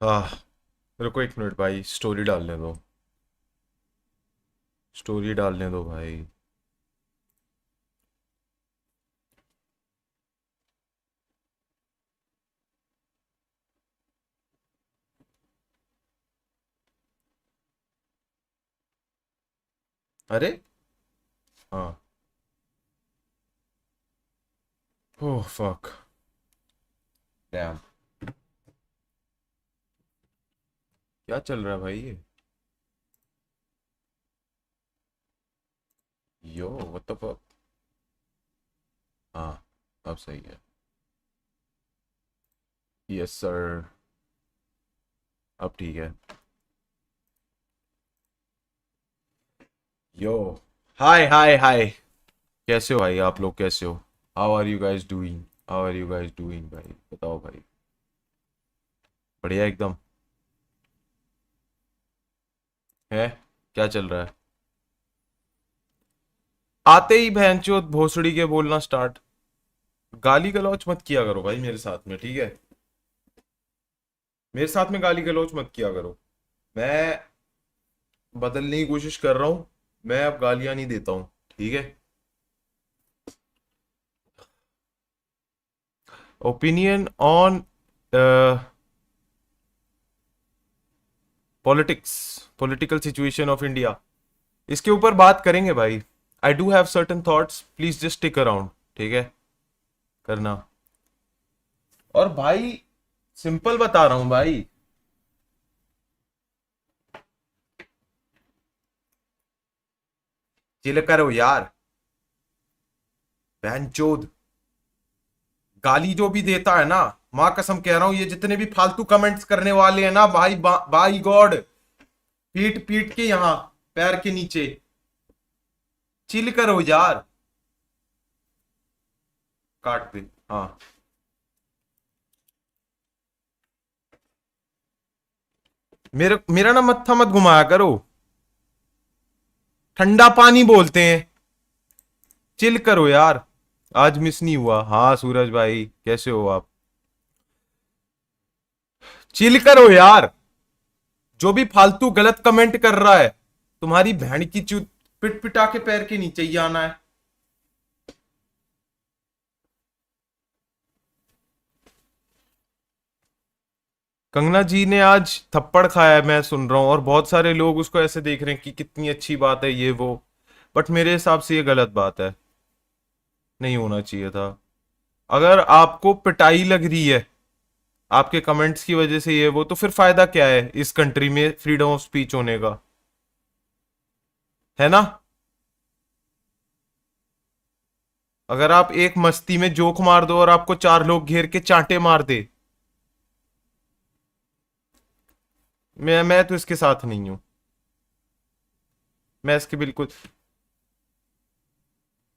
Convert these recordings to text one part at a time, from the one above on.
आह, रुको एक मिनट भाई, स्टोरी डालने दो। स्टोरी डालने दो भाई। अरे हाँ। Oh fuck. डैम। क्या चल रहा है भाई ये? Yo what the fuck. हाँ, अब सही है। Yes sir. अब ठीक है। यो। हाय हाय हाय। कैसे हो भाई, आप लोग कैसे हो? How are you guys doing? How are you guys doing भाई, बताओ भाई। बढ़िया एकदम। है? क्या चल रहा है? आते ही भैंचोद भोसड़ी के बोलना स्टार्ट। गाली गलौज मत किया करो भाई मेरे साथ में, ठीक है? मेरे साथ में गाली गलौज मत किया करो। मैं बदलने की कोशिश कर रहा हूँ। मैं अब गालियां नहीं देता हूँ, ठीक है? Opinion on politics, political situation of India, इसके ऊपर बात करेंगे भाई। I do have certain thoughts, please just stick around, ठीक है? करना। और भाई, सिंपल बता रहा हूं भाई। चिल करो यार। बहनचोद। गाली जो भी देता है ना, माँ कसम कह रहा हूं, ये जितने भी फालतू कमेंट्स करने वाले हैं ना भाई, बाई गॉड, पीट पीट के यहाँ पैर के नीचे। चिल करो यार। काट दे। हाँ। मेरा मेरा ना मत्था मत घुमाया करो। ठंडा पानी बोलते हैं। चिल करो यार। आज मिस नहीं हुआ। हाँ सूरज भाई, कैसे हो आप? चिल करो यार। जो भी फालतू गलत कमेंट कर रहा है, तुम्हारी बहन की चूत, पिट पिटा के पैर के नीचे ही आना है। कंगना जी ने आज थप्पड़ खाया है, मैं सुन रहा हूँ, और बहुत सारे लोग उसको ऐसे देख रहे हैं कि कितनी अच्छी बात है ये वो। बट मेरे हिसाब से ये गलत बात है। नहीं होना चाहिए था। अगर आपको पिटाई लग रही है आपके कमेंट्स की वजह से ये वो, तो फिर फायदा क्या है इस कंट्री में फ्रीडम ऑफ स्पीच होने का? है ना? अगर आप एक मस्ती में जोक मार दो और आपको चार लोग घेर के चांटे मार दे, मैं तो इसके साथ नहीं हूं। मैं इसके बिल्कुल।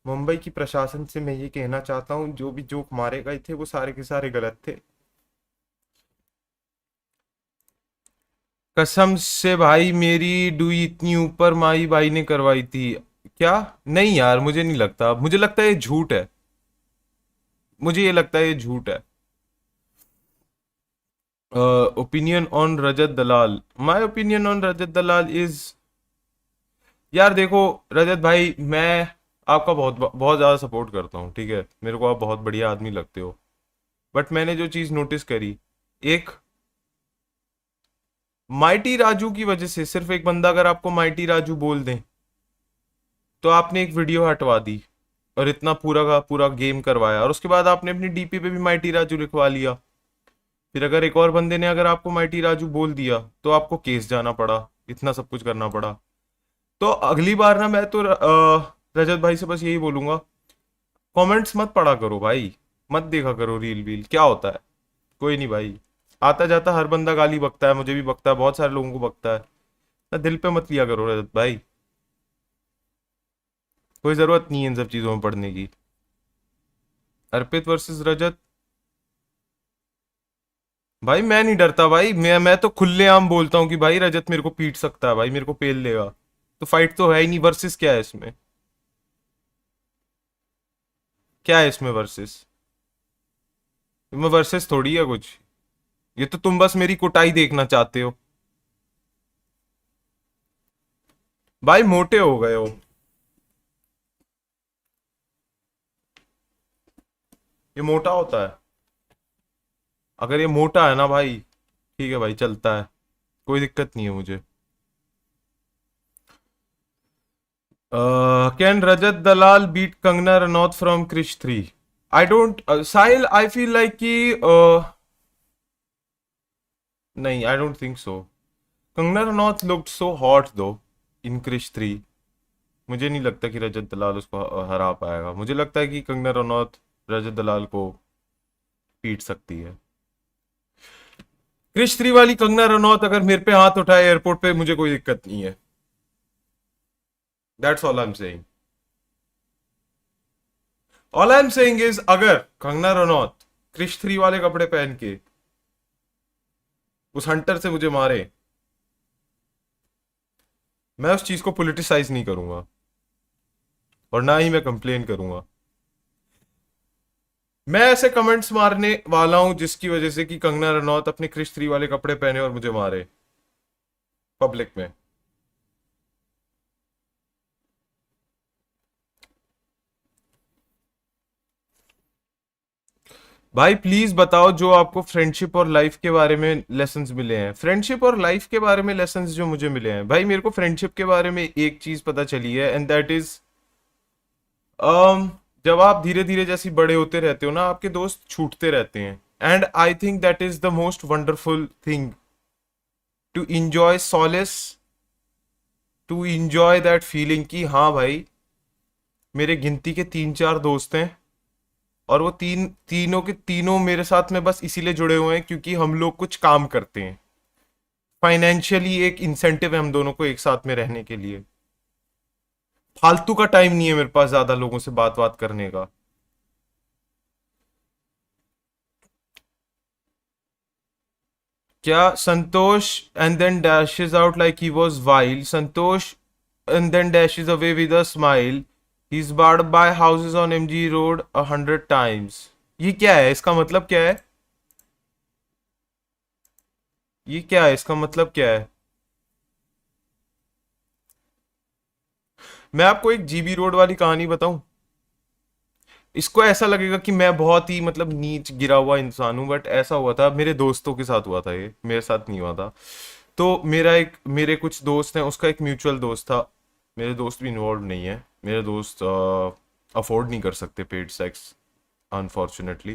मुंबई की प्रशासन से मैं ये कहना चाहता हूँ, जो भी जोक मारे गए थे वो सारे के सारे गलत थे। कसम से भाई, मेरी डुई इतनी ऊपर माई बाई ने करवाई थी क्या? नहीं यार, मुझे नहीं लगता, मुझे लगता है ये झूठ है। मुझे ये लगता है ये झूठ है। Opinion on Rajat Dalal. My opinion on Rajat Dalal is, यार देखो, रजत भाई, मैं आपका बहुत बहुत ज़्यादा सपोर्ट करता हूँ, ठीक है? मेरे को आप बहुत बढ़िया आदमी लगते हो। बट मैंने जो चीज़ नोटिस करी, एक माइटी राजू की वजह से, सिर्फ एक बंदा अगर आपको माइटी राजू बोल दें, तो आपने एक वीडियो हटवा दी और इतना पूरा का पूरा गेम करवाया, और उसके बाद आपने अपनी डीपी पे भी माइटी राजू लिखवा लिया। फिर अगर एक और बंदे ने अगर आपको माइटी राजू बोल दिया, तो आपको केस जाना पड़ा, इतना सब कुछ करना पड़ा। तो अगली बार ना, मैं तो रजत भाई से बस यही बोलूंगा, कमेंट्स मत पढ़ा करो भाई। मत देखा करो रील वील, क्या होता है? कोई नहीं भाई। आता जाता हर बंदा गाली बकता है, मुझे भी बकता है, बहुत सारे लोगों को बकता है। ना दिल पे मत लिया करो रजत भाई। कोई जरूरत नहीं है इन सब चीजों में पढ़ने की। अर्पित वर्सेस रजत। भाई मैं नहीं डरता भाई, मैं तो खुलेआम बोलता हूँ कि भाई रजत मेरे को पीट सकता है भाई, मेरे को पेल लेगा। तो फाइट तो है ही नहीं, वर्सेस क्या है इसमें? क्या है इसमें वर्सेस? इसमें वर्सेस थोड़ी है कुछ। ये तो तुम बस मेरी कुटाई देखना चाहते हो। भाई मोटे हो गए हो। ये मोटा होता है। अगर ये मोटा है ना भाई, ठीक है भाई, चलता है, कोई दिक्कत नहीं है मुझे। Can Rajat Dalal beat Kangana Ranaut from Krrish 3? I don't, Sahil, I feel like कि नहीं, I don't think so. Kangana Ranaut looked so hot though in Krrish 3। मुझे नहीं लगता कि रजत दलाल उसको हरा पाएगा। मुझे लगता है कि कंगना रनौत रजत दलाल को पीट सकती है। क्रिश 3 वाली कंगना रनौत अगर मेरे पे हाथ उठाए एयरपोर्ट पे, मुझे कोई दिक्कत नहीं है। That's all I am saying. All I am saying is, अगर कंगना रनौत क्रिश 3 वाले कपड़े पहन के उस हंटर से मुझे मारे, मैं उस चीज को पोलिटिसाइज नहीं करूंगा और ना ही मैं कंप्लेन करूंगा। मैं ऐसे कमेंट्स मारने वाला हूं जिसकी वजह से कि कंगना रनौत अपने क्रिश 3 वाले कपड़े पहने और मुझे मारे पब्लिक में। भाई प्लीज बताओ जो आपको फ्रेंडशिप और लाइफ के बारे में लेसन्स मिले हैं। फ्रेंडशिप और लाइफ के बारे में लेसन्स जो मुझे मिले हैं, भाई मेरे को फ्रेंडशिप के बारे में एक चीज पता चली है, एंड दैट इज, जब आप धीरे धीरे जैसे बड़े होते रहते हो ना, आपके दोस्त छूटते रहते हैं। And I think that is the most wonderful thing, to enjoy solace, to enjoy that feeling कि हाँ भाई, मेरे गिनती के 3-4 दोस्त हैं और वो तीनों के तीनों मेरे साथ में बस इसीलिए जुड़े हुए हैं क्योंकि हम लोग कुछ काम करते हैं। फाइनेंशियली एक इंसेंटिव है हम दोनों को एक साथ में रहने के लिए। फालतू का टाइम नहीं है मेरे पास ज्यादा लोगों से बात बात करने का। क्या Santosh and then dashes out like he was wild? Santosh and then dashes away with a smile, he is barred by houses on MG road 100 times. ये क्या है? इसका मतलब क्या है? ये क्या है? इसका मतलब क्या है? मैं आपको एक जीबी रोड वाली कहानी बताऊं। इसको ऐसा लगेगा कि मैं बहुत ही मतलब नीच गिरा हुआ इंसान हूं, बट ऐसा हुआ था, मेरे दोस्तों के साथ हुआ था, ये मेरे साथ नहीं हुआ था। तो मेरे कुछ दोस्त हैं, उसका एक म्यूचुअल दोस्त था। मेरे दोस्त भी इन्वॉल्व नहीं है। मेरे दोस्त अफोर्ड नहीं कर सकते पेड सेक्स, अनफॉर्चुनेटली।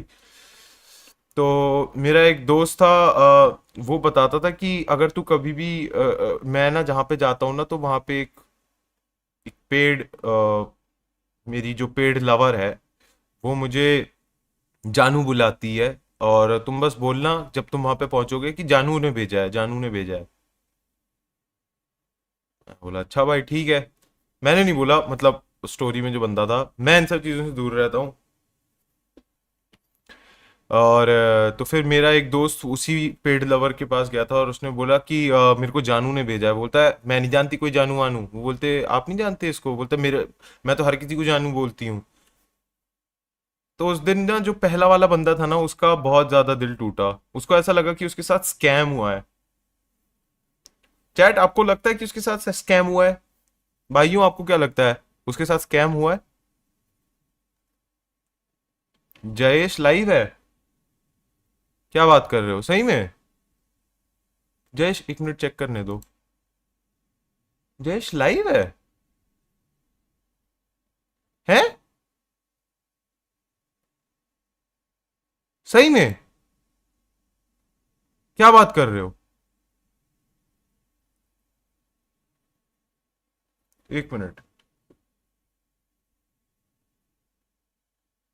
तो मेरा एक दोस्त था, वो बताता था कि अगर तू कभी भी मैं ना जहाँ पे जाता हूँ ना, तो वहाँ पे एक पेड, मेरी जो पेड लवर है, वो मुझे जानू बुलाती है। और तुम बस बोलना जब तुम वहां पे पहुंचोगे कि जानू ने भेजा है, जानू ने भेजा है। मैं बोला अच्छा भाई ठीक है। मैंने नहीं बोला, मतलब स्टोरी में जो बंदा था, मैं इन सब चीजों से दूर रहता हूँ। और तो फिर मेरा एक दोस्त उसी पेड लवर के पास गया था और उसने बोला कि मेरे को जानू ने भेजा है। बोलता है मैं नहीं जानती कोई जानू वानू। वो बोलते आप नहीं जानते इसको? बोलता मेरे, मैं तो हर किसी को जानू बोलती हूँ। तो उस दिन ना जो पहला वाला बंदा था ना, उसका बहुत ज्यादा दिल टूटा। उसको ऐसा लगा कि उसके साथ स्कैम हुआ है। चैट, आपको लगता है कि उसके साथ स्कैम हुआ है? भाइयों, आपको क्या लगता है, उसके साथ स्कैम हुआ है? जयेश लाइव है? क्या बात कर रहे हो, सही में? जयेश एक मिनट चेक करने दो। जयेश लाइव है? हैं? सही में? क्या बात कर रहे हो? एक मिनट।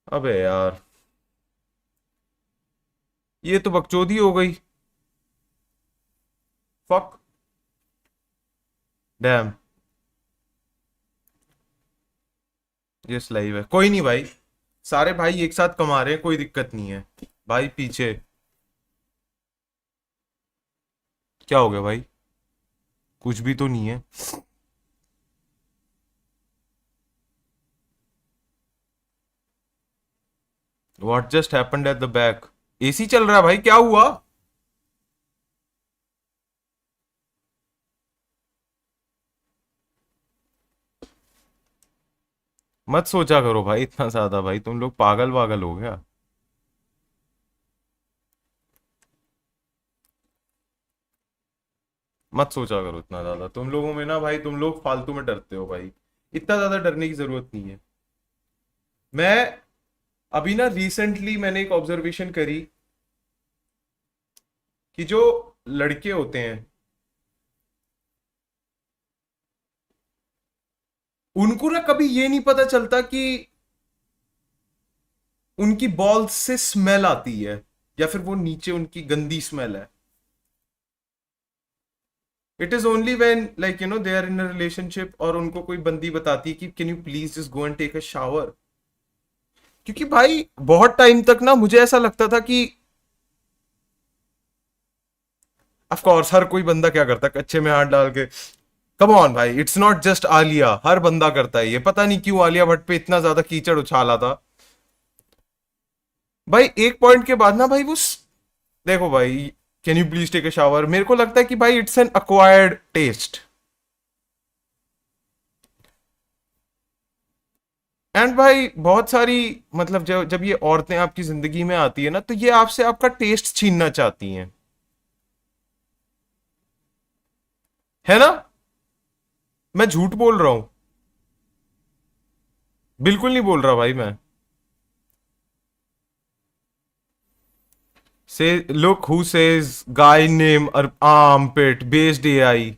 अबे यार, ये तो बकचोदी हो गई। फक। डैम। यस लाइव है, कोई नहीं भाई। सारे भाई एक साथ कमा रहे हैं, कोई दिक्कत नहीं है। भाई पीछे क्या हो गया भाई? कुछ भी तो नहीं है। What just happened at the back? AC चल रहा है भाई, क्या हुआ? मत सोचा करो भाई इतना ज्यादा, भाई तुम लोग पागल वागल हो गया। मत सोचा करो इतना ज्यादा, तुम लोगों में ना भाई, तुम लोग फालतू में डरते हो भाई। इतना ज्यादा डरने की जरूरत नहीं है। मैं अभी ना रिसेंटली मैंने एक ऑब्जर्वेशन करी कि जो लड़के होते हैं उनको ना कभी ये नहीं पता चलता कि उनकी बॉल्स से स्मेल आती है या फिर वो नीचे उनकी गंदी स्मेल है। It is only when like they are in a relationship और उनको कोई बंदी बताती है कि can you please just go and take a shower. क्योंकि भाई बहुत टाइम तक ना मुझे ऐसा लगता था कि ऑफ कोर्स हर कोई बंदा क्या करता है, कच्चे में हाथ डाल के। कम ऑन भाई, इट्स नॉट जस्ट आलिया, हर बंदा करता है ये। पता नहीं क्यों आलिया भट्ट पे इतना ज्यादा कीचड़ उछाला था भाई। एक पॉइंट के बाद ना भाई देखो भाई, can you please take a shower, मेरे को लगता है कि भाई it's an acquired taste. And भाई बहुत सारी, मतलब जब जब ये औरतें आपकी जिंदगी में आती है ना, तो ये आपसे आपका टेस्ट छीनना चाहती हैं, है ना? मैं झूठ बोल रहा हूं? बिल्कुल नहीं बोल रहा भाई मैं। Say, look who says guy name armpit based AI।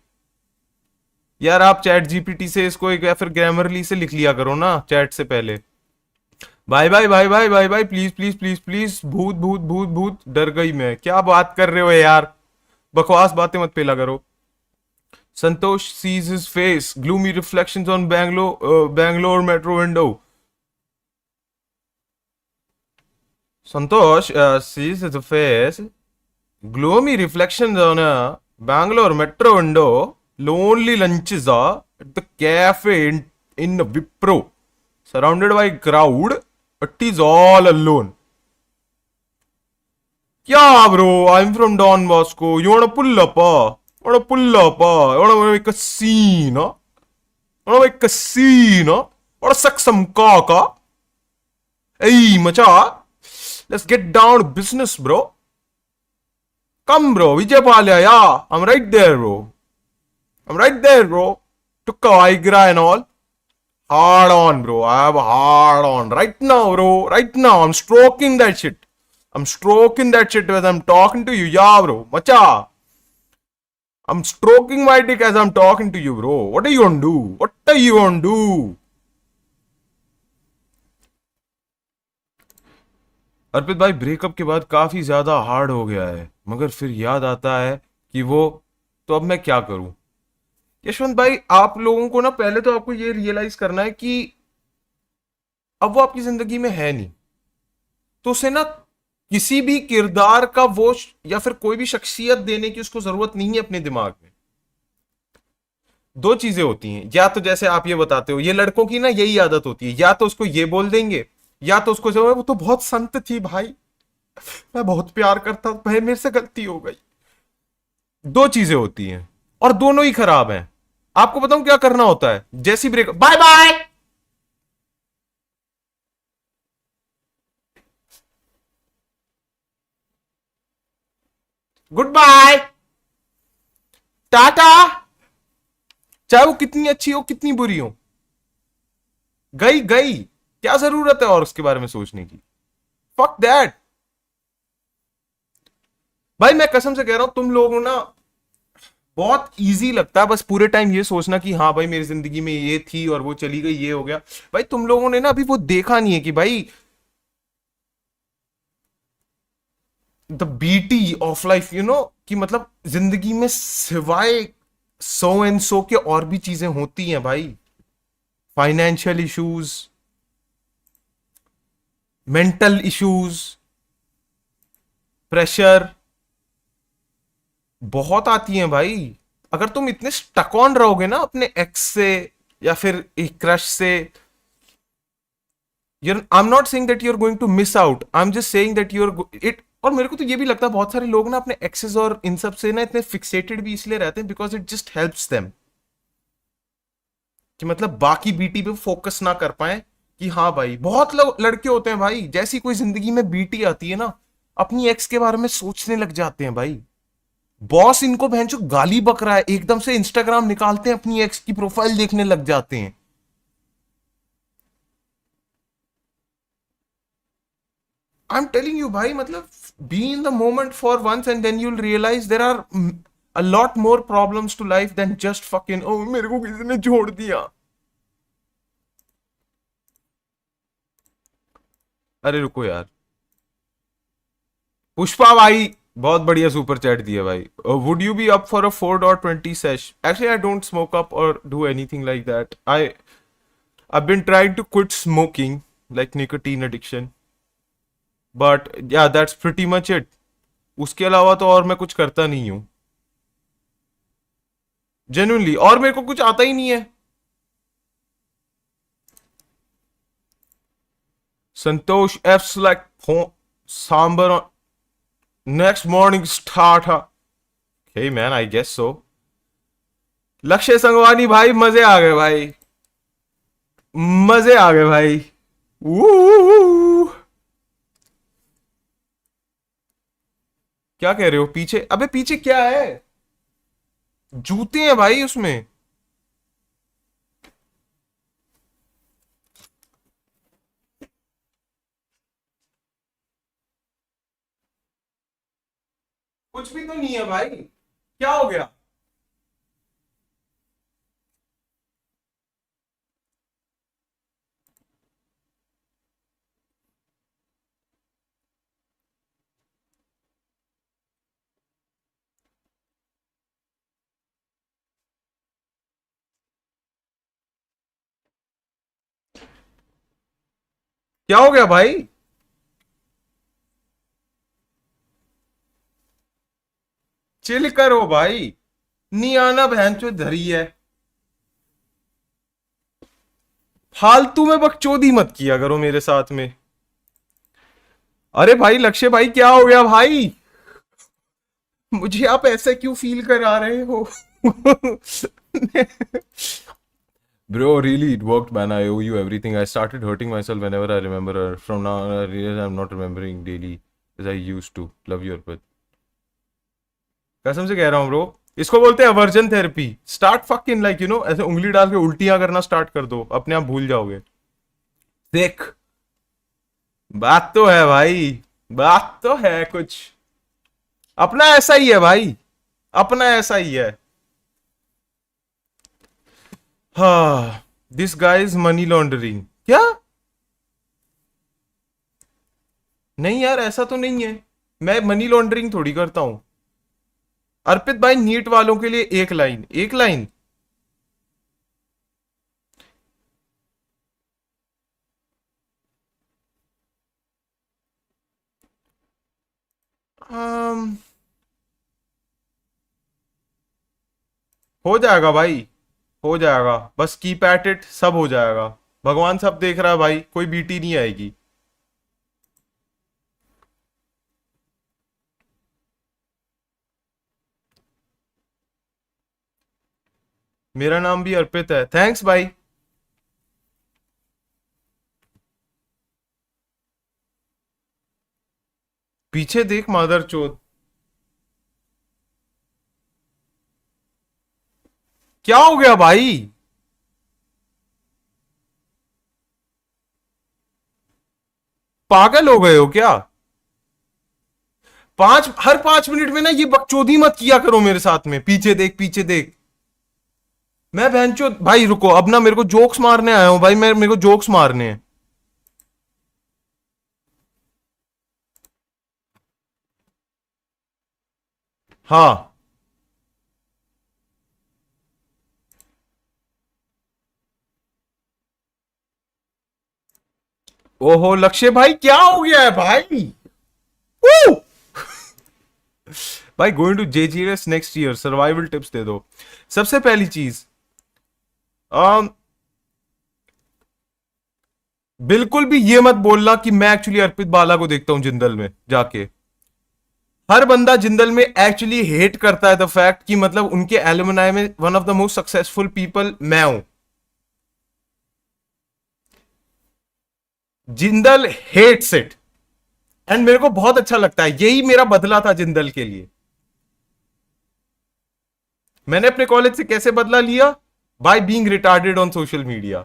यार आप चैट जीपीटी से इसको एक या फिर ग्रामरली से लिख लिया करो ना चैट से पहले। भाई भाई भाई भाई भाई भाई प्लीज प्लीज प्लीज प्लीज, भूत भूत भूत भूत, डर गई मैं। क्या बात कर रहे हो यार, बकवास बातें मत पेला करो। संतोष sees his face gloomy reflections on Bangalore metro window। Santosh sees his face gloomy reflections on a Bangalore metro window, lonely lunches are at the cafe in Wipro, surrounded by crowd, but he's all alone। Yeah, bro, I'm from Don Bosco. You wanna pull up? Wanna pull up? Wanna make a scene? Wanna make a scene? Wanna suck some cock? Hey, macha, let's get down to business, bro. Come, bro, Vijaypalya, yeah, I'm right there, bro. I'm right there, bro. Took a Viagra and all. Hard on, bro. I have a hard on. Right now, bro. Right now, I'm stroking that shit. I'm stroking that shit as I'm talking to you. Yeah, bro. Macha. I'm stroking my dick as I'm talking to you, bro. What are you gonna do? What are you gonna do? अर्पित भाई, breakup के बाद काफी ज्यादा hard हो गया है, मगर फिर याद आता है कि वो, तो अब मैं क्या करूं? यशवंत भाई, आप लोगों को ना पहले तो आपको ये रियलाइज करना है कि अब वो आपकी जिंदगी में है नहीं, तो उसे ना किसी भी किरदार का वो या फिर कोई भी शख्सियत देने की उसको जरूरत नहीं है अपने दिमाग में। दो चीजें होती हैं, या तो जैसे आप ये बताते हो, ये लड़कों की ना यही आदत होती है, या तो उसको ये बोल देंगे, या तो उसको जो है वो तो बहुत संत थी भाई, मैं बहुत प्यार करता भाई, मेरे से गलती हो गई। दो चीजें होती हैं और दोनों ही खराब हैं। आपको बताऊं क्या करना होता है? जैसी breakup, bye bye, goodbye, tata, चाहे वो कितनी अच्छी हो कितनी बुरी हो, गई गई, क्या जरूरत है और उसके बारे में सोचने की? फक दैट भाई, मैं कसम से कह रहा हूं, तुम लोगों ना बहुत इजी लगता है बस पूरे टाइम ये सोचना कि हाँ भाई मेरी जिंदगी में ये थी और वो चली गई, ये हो गया। भाई तुम लोगों ने ना अभी वो देखा नहीं है कि भाई द बीटी ऑफ लाइफ, कि मतलब जिंदगी में सिवाय सो एंड सो के और भी चीजें होती हैं भाई। Financial issues, mental issues, pressure बहुत आती हैं भाई। अगर तुम इतने स्टक ऑन रहोगे ना अपने एक्स से या फिर एक क्रश से, I am not saying that you are going to miss out, I am just saying that you are it. और मेरे को तो ये भी लगता है बहुत सारे लोग ना अपने एक्सेस और इन सब से ना इतने फिक्सेटेड भी इसलिए रहते हैं because it just helps them, कि मतलब बाकी बीटी पे फोकस ना कर पाए, कि हाँ भाई, बहुत लोग लड़के होते हैं भाई, जैसी कोई जिंदगी में बीटी आती है ना, अपनी एक्स के बारे में सोचने लग जाते हैं भाई। बॉस इनको भैंचो गाली बक रहा है, एकदम से इंस्टाग्राम निकालते हैं, अपनी एक्स की प्रोफाइल देखने लग जाते हैं। आई एम टेलिंग यू भाई, मतलब be in the moment for once and then you'll realise there are a lot more problems to life than just fucking ओ मेरे को किसी ने छोड़ दिया। अरे रुको यार, पुष्पा भाई बहुत बढ़िया सुपर चैट दिया भाई। Would you be up for a 4.20 sesh? Actually I don't smoke up और do anything like that. I've been trying to quit smoking, like nicotine addiction, but yeah, that's pretty much it. उसके अलावा तो और मैं कुछ करता नहीं हूँ जेन्युइनली, और मेरे को कुछ आता ही नहीं है। Santosh F like sambar next morning start. Hey man, I guess so. Lakshya Sangwani भाई, मजे आ गए भाई, मजे आ गए भाई। Woo! क्या कह रहे हो पीछे? अबे पीछे क्या है? जूते हैं भाई उसमें। कुछ भी तो नहीं है भाई, क्या हो गया? क्या हो गया भाई? चिल करो भाई, नहीं आना बहन चो धरी है। फालतू में बकचोदी मत किया करो मेरे साथ में। अरे भाई लक्ष्य भाई, क्या हो गया भाई? मुझे आप ऐसे क्यों फील करा रहे हो? Bro, really, it worked, man. I owe you everything. I started hurting myself whenever I remember her. From now on, I realize I'm not remembering daily as I used to. Love you, Arpit. कसम से कह रहा हूँ bro, इसको बोलते हैं aversion therapy. Start fucking like ऐसे उंगली डाल के उल्टियां करना स्टार्ट कर दो, अपने आप भूल जाओगे। देख, बात तो है भाई, बात तो है कुछ। अपना ऐसा ही है भाई, अपना ऐसा ही है। हाँ, this guy is money laundering क्या? नहीं यार, ऐसा तो नहीं है, मैं मनी लॉन्ड्रिंग थोड़ी करता हूं। अर्पित भाई, नीट वालों के लिए एक लाइन, एक लाइन। um, हो जाएगा भाई, हो जाएगा, बस कीप एट इट, सब हो जाएगा। भगवान सब देख रहा है भाई, कोई बीटी नहीं आएगी। मेरा नाम भी अर्पित है, थैंक्स भाई। पीछे देख मादर चोद। क्या हो गया भाई? पागल हो गए हो क्या? हर 5 मिनट में ना ये बकचोदी मत किया करो मेरे साथ में। पीछे देख, पीछे देख। मैं बहनचो भाई, रुको अब ना, मेरे को जोक्स मारने आया हूं भाई, मैं मेरे को जोक्स मारने हैं। हाँ। ओहो लक्ष्य भाई, क्या हो गया है भाई? Woo! भाई going to JGS next year, survival tips दे दो। सबसे पहली चीज, अम, बिल्कुल भी ये मत बोलना कि मैं एक्चुअली अर्पित बाला को देखता हूं जिंदल में जाके। हर बंदा जिंदल में एक्चुअली हेट करता है द फैक्ट कि मतलब उनके एलुमनाई में one of the most successful people मैं हूं। जिंदल हेट्स इट एंड मेरे को बहुत अच्छा लगता है। यही मेरा बदला था जिंदल के लिए। मैंने अपने कॉलेज से कैसे बदला लिया? By being retarded on social media.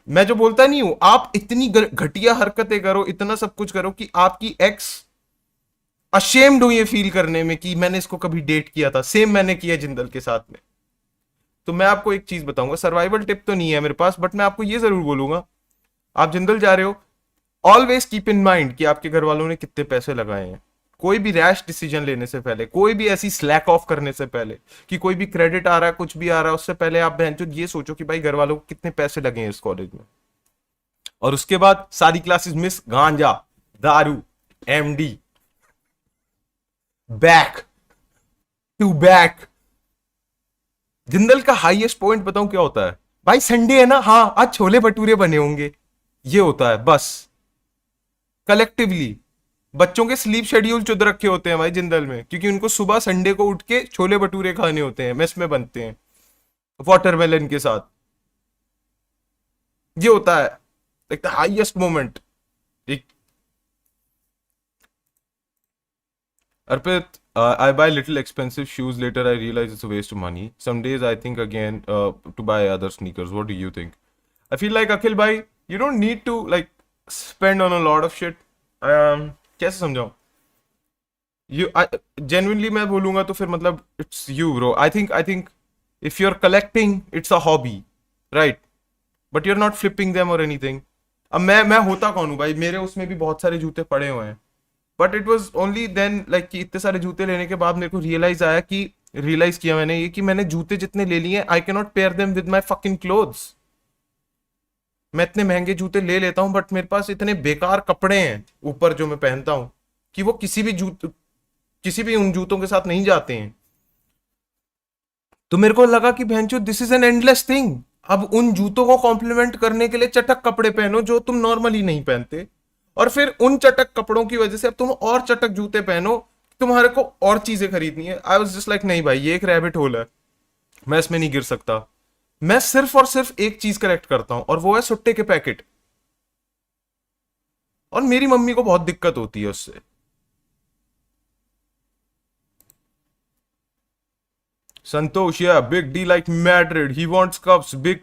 मैं जो बोलता नहीं हूं, आप इतनी घटिया हरकतें करो, इतना सब कुछ करो कि आपकी एक्स अशेम्ड हो ये फील करने में कि मैंने इसको कभी डेट किया था। सेम मैंने किया जिंदल के साथ में। तो मैं आपको एक चीज बताऊंगा, सर्वाइवल टिप तो नहीं है मेरे पास, बट मैं आपको ये जरूर बोलूंगा, आप जिंदल जा रहे हो, ऑलवेज कीप इन माइंड कि आपके घर वालों ने कितने पैसे लगाए हैं। कोई भी रैश डिसीजन लेने से पहले, कोई भी ऐसी स्लैक ऑफ करने से पहले, कि कोई भी क्रेडिट आ रहा है, कुछ भी आ रहा है, उससे पहले आप बहन ये सोचो कि भाई घर वालों को कितने पैसे लगे हैं इस कॉलेज में। और उसके बाद सारी क्लासेस मिस, गांजा, दारू, MD, back to back. Jindal का हाईएस्ट पॉइंट बताऊं क्या होता है? भाई संडे है ना, हाँ आज छोले भटूरे बने होंगे। ये होता है बस। कलेक्टिवली बच्चों के स्लीप शेड्यूल चुद रखे होते हैं भाई जिंदल में, क्योंकि उनको सुबह संडे को उठ के छोले भटूरे खाने होते हैं, मेस में बनते हैं वाटरमेलन के साथ। ये होता है like the highest moment. Arpit, I buy little expensive shoes. Later, I realize it's a waste of money. Some days, I think again to buy other sneakers. What do you think? I feel like Akhil bhai, you don't need to like spend on a lot of shit. कैसे समझाऊं? I genuinely मैं बोलूंगा तो फिर मतलब it's you bro. I think if you're collecting, it's a hobby, right? But you're not flipping them or anything. अब मैं होता कौन हूँ भाई? मेरे उसमें भी बहुत सारे जूते पड़े हुए हैं। But it was only then like कि इतने सारे जूते लेने के बाद मेरे को रियलाइज किया मैंने ये कि मैंने जूते जितने ले लिए, I can not pair them with my fucking clothes. मैं इतने महंगे जूते ले लेता हूं बट मेरे पास इतने बेकार कपड़े हैं ऊपर जो मैं पहनता हूं कि वो किसी भी उन जूतों के साथ नहीं जाते हैं। तो मेरे को लगा कि बहनचो this is an endless thing. अब उन जूतों को कॉम्प्लीमेंट करने के लिए चटक कपड़े पहनो जो तुम नॉर्मली नहीं पहनते, और फिर उन चटक कपड़ों की वजह से अब तुम और चटक जूते पहनो, तुम्हारे को और चीजें खरीदनी है। आई वाज जस्ट लाइक नहीं भाई, ये एक रैबिट होल है, मैं इसमें नहीं गिर सकता। मैं सिर्फ और सिर्फ एक चीज कलेक्ट करता हूं और वो है सुट्टे के पैकेट। और मेरी मम्मी को बहुत दिक्कत होती है उससे। संतोष, या big D like Madrid, he wants cups big.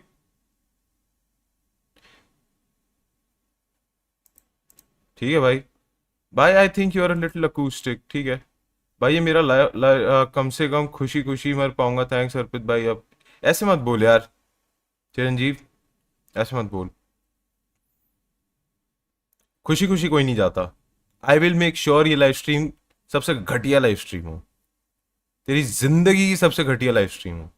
ठीक है भाई, भाई I think you are a little acoustic. ठीक है भाई, ये मेरा कम से कम खुशी खुशी मर पाऊंगा। थैंक्स अर्पित भाई। अब ऐसे मत बोल यार चिरंजीव, ऐसे मत बोल। खुशी खुशी कोई नहीं जाता। आई विल मेक श्योर ये लाइव स्ट्रीम सबसे घटिया लाइव स्ट्रीम हो, तेरी जिंदगी की सबसे घटिया लाइव स्ट्रीम हो।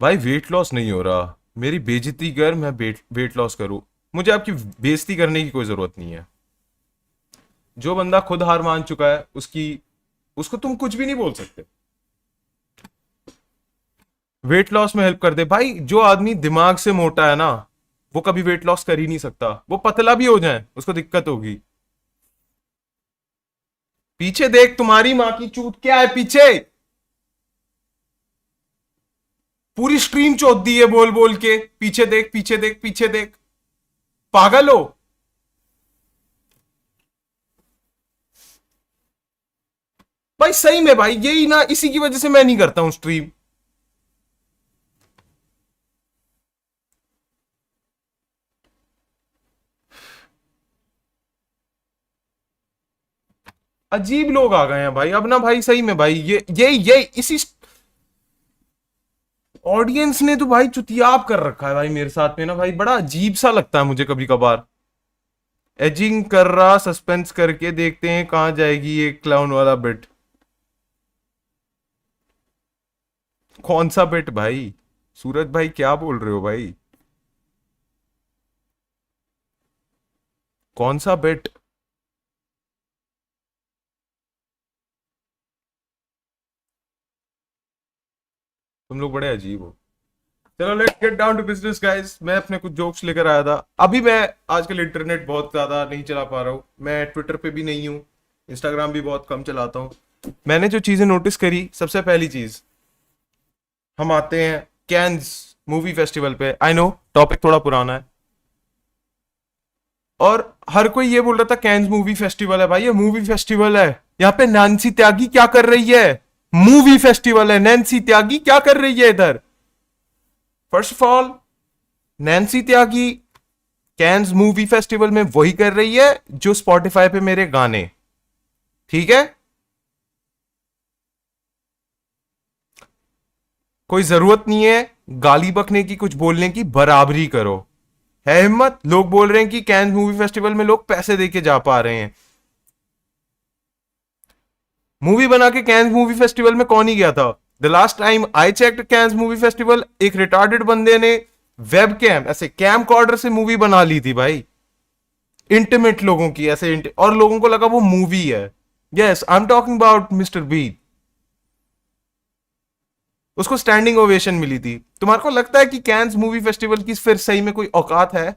भाई वेट लॉस नहीं हो रहा, मेरी बेइज्जती कर, मैं वेट लॉस करूं? मुझे आपकी बेइज्जती करने की कोई जरूरत नहीं है। जो बंदा खुद हार मान चुका है उसको तुम कुछ भी नहीं बोल सकते। वेट लॉस में हेल्प कर दे भाई। जो आदमी दिमाग से मोटा है ना, वो कभी वेट लॉस कर ही नहीं सकता। वो पतला भी हो जाए उसको दिक्कत होगी। पीछे देख, तुम्हारी मां की चूत क्या है पीछे? पूरी स्ट्रीम चौथ दी है बोल बोल के, पीछे देख पीछे देख पीछे देख। पागल हो? भाई सही में भाई, यही ना, इसी की वजह से मैं नहीं करता हूं स्ट्रीम। अजीब लोग आ गए हैं भाई अब ना भाई, सही में भाई। ये इसी ऑडियंस ने तो भाई चुतियाब कर रखा है भाई मेरे साथ में ना भाई। बड़ा अजीब सा लगता है मुझे कभी कभार। एजिंग कर रहा, सस्पेंस करके देखते हैं कहां जाएगी ये क्लाउन वाला बिट। कौन सा बिट भाई? सूरज भाई क्या बोल रहे हो भाई? कौन सा बिट? तुम लोग बड़े अजीब हो। चलो let's get down to business guys. मैं अपने कुछ जोक्स लेकर आया था। अभी मैं आजकल इंटरनेट बहुत ज्यादा नहीं चला पा रहा हूँ, मैं ट्विटर पे भी नहीं हूँ, इंस्टाग्राम भी बहुत कम चलाता हूँ। मैंने जो चीजें नोटिस करी, सबसे पहली चीज, हम आते हैं कैंस मूवी फेस्टिवल पे। आई नो टॉपिक थोड़ा पुराना है, और हर कोई ये बोल रहा था कैंस मूवी फेस्टिवल है। भाई ये मूवी फेस्टिवल है, यहाँ पे नैन्सी त्यागी क्या कर रही है? मूवी फेस्टिवल है, नैन्सी त्यागी क्या कर रही है इधर? First of all, Nancy Tyagi Cannes movie festival में वही कर रही है जो स्पॉटिफाई पे मेरे गाने, ठीक है? कोई जरूरत नहीं है गाली बकने की, कुछ बोलने की, बराबरी करो। है हिम्मत? लोग बोल रहे हैं कि कैंस मूवी फेस्टिवल में लोग पैसे देके जा पा रहे हैं। मूवी बना के कैंस मूवी फेस्टिवल में कौन ही गया था? The last time I checked Cannes movie festival, एक रिटार्डेड बंदे ने वेब कैम ऐसे कैम कॉर्डर से मूवी बना ली थी भाई, इंटीमेट लोगों की ऐसे और लोगों को लगा वो मूवी है। Yes, I am talking about mister beat. उसको स्टैंडिंग ओवेशन मिली थी। तुम्हारे को लगता है कि कैंस मूवी फेस्टिवल की फिर सही में कोई औकात है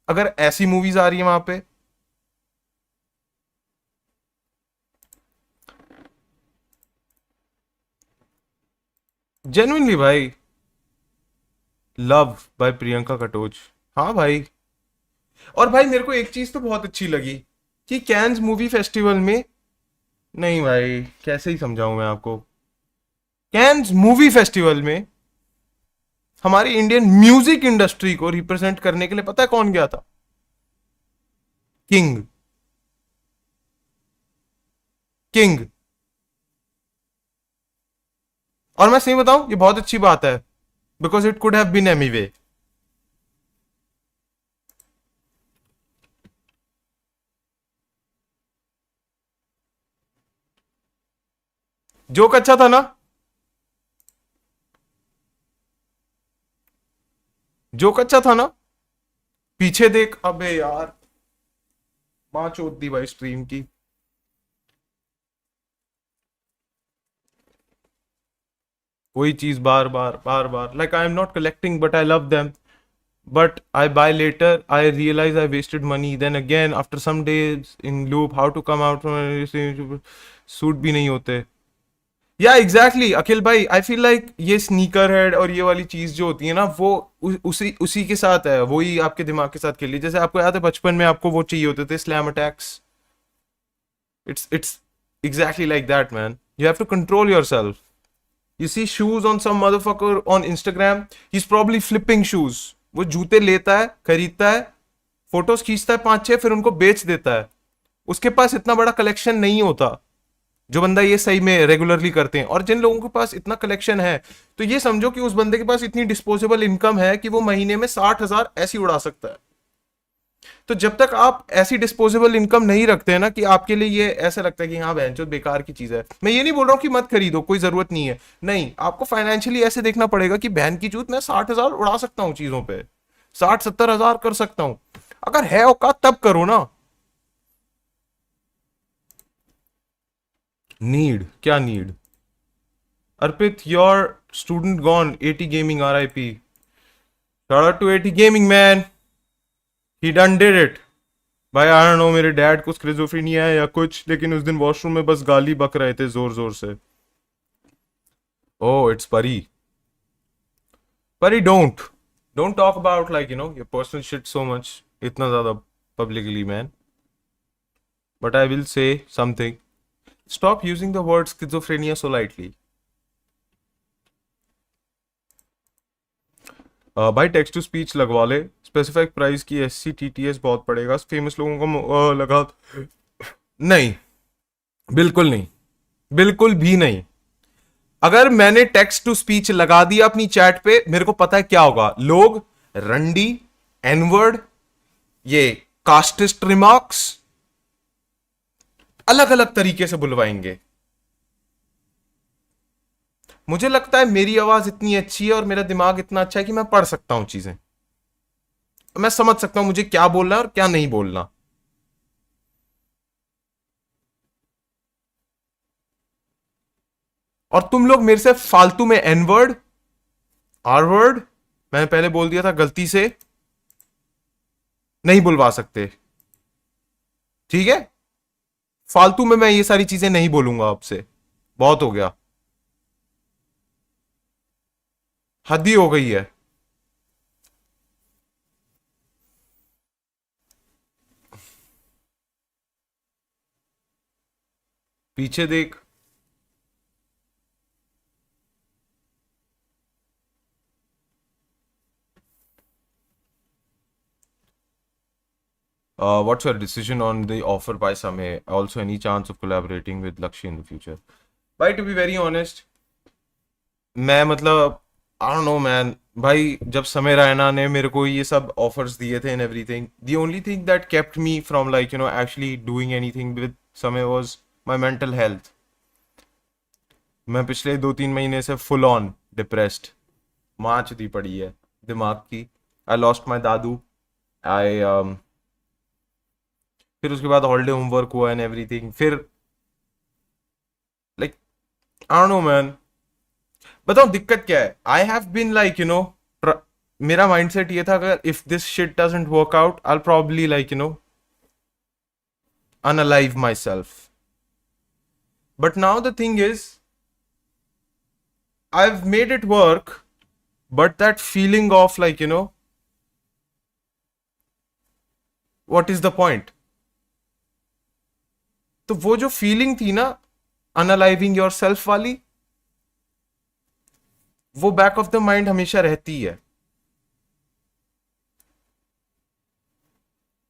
अगर ऐसी मूवीज आ रही है वहां पे? जेन्युइनली भाई, लव बाय प्रियंका कटोच। हाँ भाई। और भाई मेरे को एक चीज तो बहुत अच्छी लगी कि कैंस मूवी फेस्टिवल में, नहीं भाई कैसे ही समझाऊं मैं आपको, कैंस मूवी फेस्टिवल में हमारी इंडियन म्यूजिक इंडस्ट्री को रिप्रेजेंट करने के लिए पता है कौन गया था? किंग। किंग। और मैं सही बताऊं, ये बहुत अच्छी बात है, because it could have been anyway. Joke अच्छा था ना? जोक अच्छा था ना? पीछे देख, अबे यार मां चोद दी भाई स्ट्रीम की। कोई चीज बार बार बार बार, like I am not collecting but I love them, but I buy later. I realize I wasted money. Then again, after some days in loop, how to come out from suit भी नहीं होते। या exactly अखिल भाई, आई feel like ये sneaker head और ये वाली चीज जो होती है ना, वो उसी उसी के साथ है, वही आपके दिमाग के साथ खेली। जैसे आपको याद है बचपन में आपको वो चाहिए होते थे slam attacks. It's exactly like that, man. You have to control yourself. You see shoes on some motherfucker on Instagram, he's probably flipping shoes. वो जूते लेता है, खरीदता है, फोटोज खींचता है 5-6, फिर उनको बेच देता है। उसके पास इतना बड़ा कलेक्शन नहीं होता जो बंदा ये सही में रेगुलरली करते हैं। और जिन लोगों के पास इतना कलेक्शन है, तो ये समझो कि उस बंदे के पास इतनी डिस्पोजेबल इनकम है कि वो महीने में 60,000 ऐसी उड़ा सकता है। तो जब तक आप ऐसी डिस्पोजेबल इनकम नहीं रखते हैं ना कि आपके लिए ये ऐसा लगता है कि हाँ बहन जो बेकार की चीज है, मैं ये नहीं बोल रहा हूँ कि मत खरीदो, कोई जरूरत नहीं है, नहीं, आपको फाइनेंशियली ऐसे देखना पड़ेगा कि बहन की चूत मैं 60,000 उड़ा सकता हूँ चीजों पे, 60-70 हजार कर सकता हूँ। अगर है औकात तब करो ना। नीड क्या need? Arpit, your student gone, 80 gaming RIP। Shout out to 80 gaming man, he done did it. भाई आई डोंट नो मेरे डैड को स्किज़ोफ्रेनिया है या कुछ, लेकिन उस दिन वॉशरूम में बस गाली बक रहे थे जोर जोर से। ओह इट्स परी। परी, don't don't talk about like your personal shit so much, इतना ज्यादा publicly man. But I will say something, stop using the word schizophrenia so lightly. भाई टेक्स्ट टू स्पीच लगवा ले, स्पेसिफिक प्राइस की SC TTS बहुत पड़ेगा, famous लोगों को लगा। नहीं, बिल्कुल नहीं, बिल्कुल भी नहीं। अगर मैंने टेक्स्ट टू स्पीच लगा दिया अपनी चैट पे, मेरे को पता है क्या होगा, लोग रंडी, एनवर्ड, ये कास्टिस्ट रिमार्क्स अलग अलग तरीके से बुलवाएंगे। मुझे लगता है मेरी आवाज इतनी अच्छी है और मेरा दिमाग इतना अच्छा है कि मैं पढ़ सकता हूं चीजें, मैं समझ सकता हूं मुझे क्या बोलना है और क्या नहीं बोलना। और तुम लोग मेरे से फालतू में एन वर्ड, आर वर्ड, मैंने पहले बोल दिया था गलती से, नहीं बुलवा सकते, ठीक है? फालतू में मैं ये सारी चीजें नहीं बोलूंगा आपसे, बहुत हो गया, हद ही हो गई है। पीछे देख। What's your decision on the offer by Samay? Also, any chance of collaborating with Lakshya in the future? भाई to be very honest, मैं मतलब आई डोंट नो मैन। भाई जब समय रैना ने मेरे को ये सब ऑफर्स दिए थे and everything, the only thing that kept me from like actually doing anything with समय वाज माय मेंटल हेल्थ। मैं पिछले 2-3 महीने से फुल ऑन डिप्रेस्ड, माँ दी पड़ी है दिमाग की। आई लॉस्ट माई दादू। आई फिर उसके बाद हॉलीडे होमवर्क हुआ एंड एवरीथिंग। फिर like I don't no man. बताओ दिक्कत क्या है। आई हैव बीन लाइक मेरा माइंडसेट ये था, अगर if this shit doesn't work out I probably like unalive myself. But now the thing is, I've made it work, but that feeling of like what is the point? तो वो जो feeling थी ना अनअलाइविंग your self वाली, वो back of the mind हमेशा रहती है।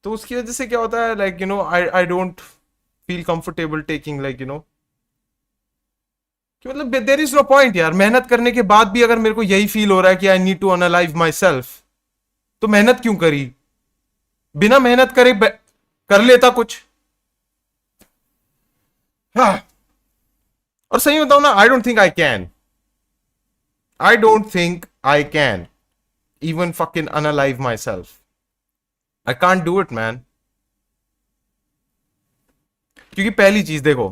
तो उसकी वजह से क्या होता है, like I don't feel comfortable taking like कि मतलब देयर इज नो पॉइंट यार। मेहनत करने के बाद भी अगर मेरे को यही फील हो रहा है कि I need to unalive myself, तो मेहनत क्यों करी? बिना मेहनत करे कर लेता कुछ। हाँ। और सही बताऊं ना, I don't think I can. I don't think I can even fucking unalive myself. I can't do it man. क्योंकि पहली चीज देखो,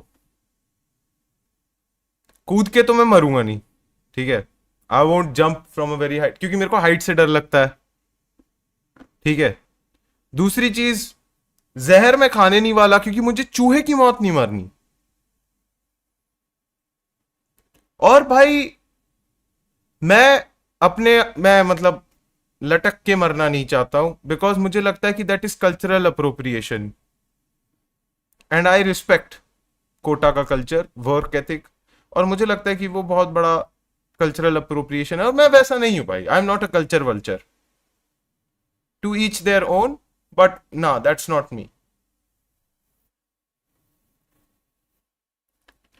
कूद के तो मैं मरूंगा नहीं, ठीक है। I won't jump from a very height, क्योंकि मेरे को हाइट से डर लगता है, ठीक है। दूसरी चीज, जहर मैं खाने नहीं वाला, क्योंकि मुझे चूहे की मौत नहीं मरनी। और भाई मैं मतलब लटक के मरना नहीं चाहता हूं, बिकॉज मुझे लगता है कि that is cultural appropriation and I respect Kota का कल्चर, वर्क एथिक। और मुझे लगता है कि वो बहुत बड़ा कल्चरल अप्रोप्रिएशन है, और मैं वैसा नहीं हूं भाई। I am not a culture vulture. To each their own, but ना, दैट्स नॉट मी।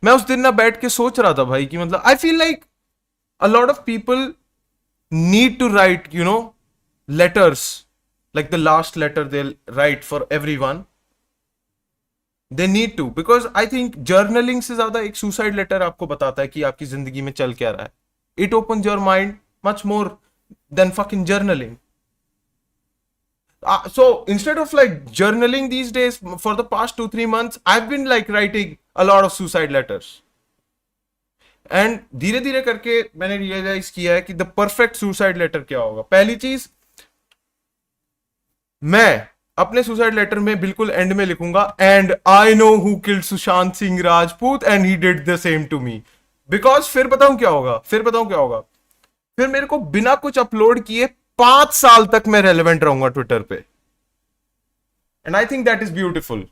मैं उस दिन ना बैठ के सोच रहा था भाई कि मतलब आई feel like a lot of people need to write letters, like the last letter they'll write for everyone. They need to, because I think journaling से ज्यादा एक suicide letter आपको बताता है कि आपकी जिंदगी में चल क्या रहा है। It opens your mind much more than fucking journaling. So instead of like journaling these days, for the past 2-3 months I've been like writing a lot of suicide letters. And धीरे धीरे करके मैंने रियलाइज किया है कि the perfect suicide letter क्या होगा। पहली चीज, मैं अपने सुसाइड लेटर में बिल्कुल एंड में लिखूंगा, and I know who killed Sushant Singh Rajput and he did the same to me. Because फिर बताऊं क्या होगा, फिर मेरे को बिना कुछ अपलोड किए 5 साल तक मैं रेलेवेंट रहूंगा ट्विटर पे। And I think that is beautiful.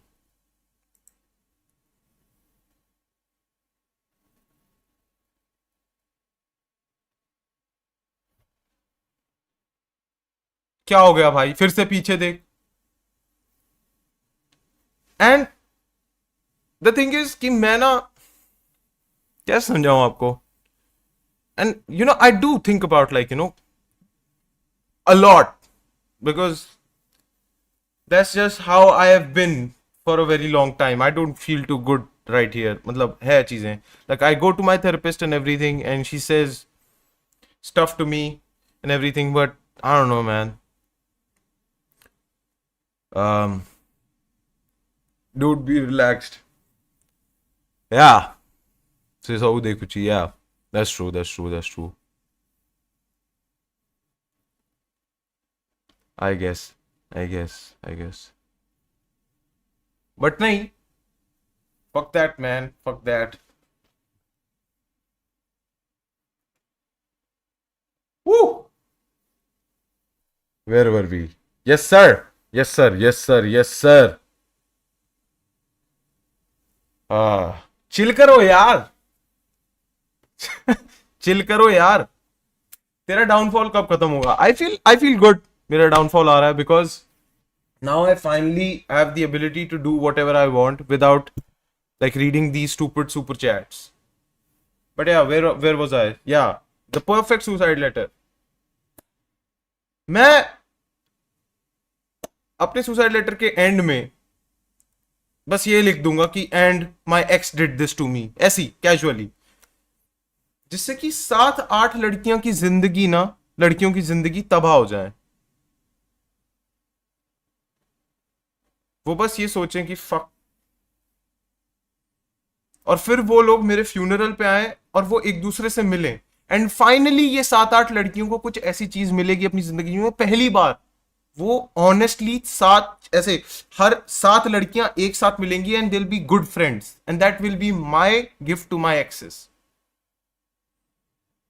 क्या हो गया भाई, फिर से पीछे देख। एंड द थिंग इज कि मैं ना, क्या समझाऊं आपको। And I do think about like a lot, because that's just how I have been for a very long time. I don't feel too good right here. मतलब है चीजें, like I go to my therapist and everything and she says stuff to me and everything, but I don't know man. um Dude, be relaxed. Yeah, से सब देखुची। Yeah, that's true. I guess but नहीं, fuck that man, fuck that. Woo! Where were we? Yes sir, yes sir. Ah, chill करो यार। Chill करो यार। तेरा downfall कब खत्म होगा? I feel good. मेरा डाउनफॉल आ रहा है because now I finally have the ability to do whatever I want without like reading these stupid super chats. But yeah, where was I? Yeah, the perfect suicide letter. मैं अपने suicide letter के and में बस ये लिख दूंगा कि and my ex did this to me, ऐसी कैजुअली, जिससे कि 7-8 लड़कियों की जिंदगी ना, लड़कियों की जिंदगी तबाह हो जाए। वो बस ये सोचें कि फक, और फिर वो लोग मेरे फ्यूनरल पे आए और वो एक दूसरे से मिले, एंड फाइनली ये 7-8 लड़कियों को कुछ ऐसी चीज मिलेगी अपनी जिंदगी में पहली बार, वो ऑनेस्टली 7 ऐसे हर 7 लड़कियां एक साथ मिलेंगी and they will be good friends, and that will be my gift to my exes,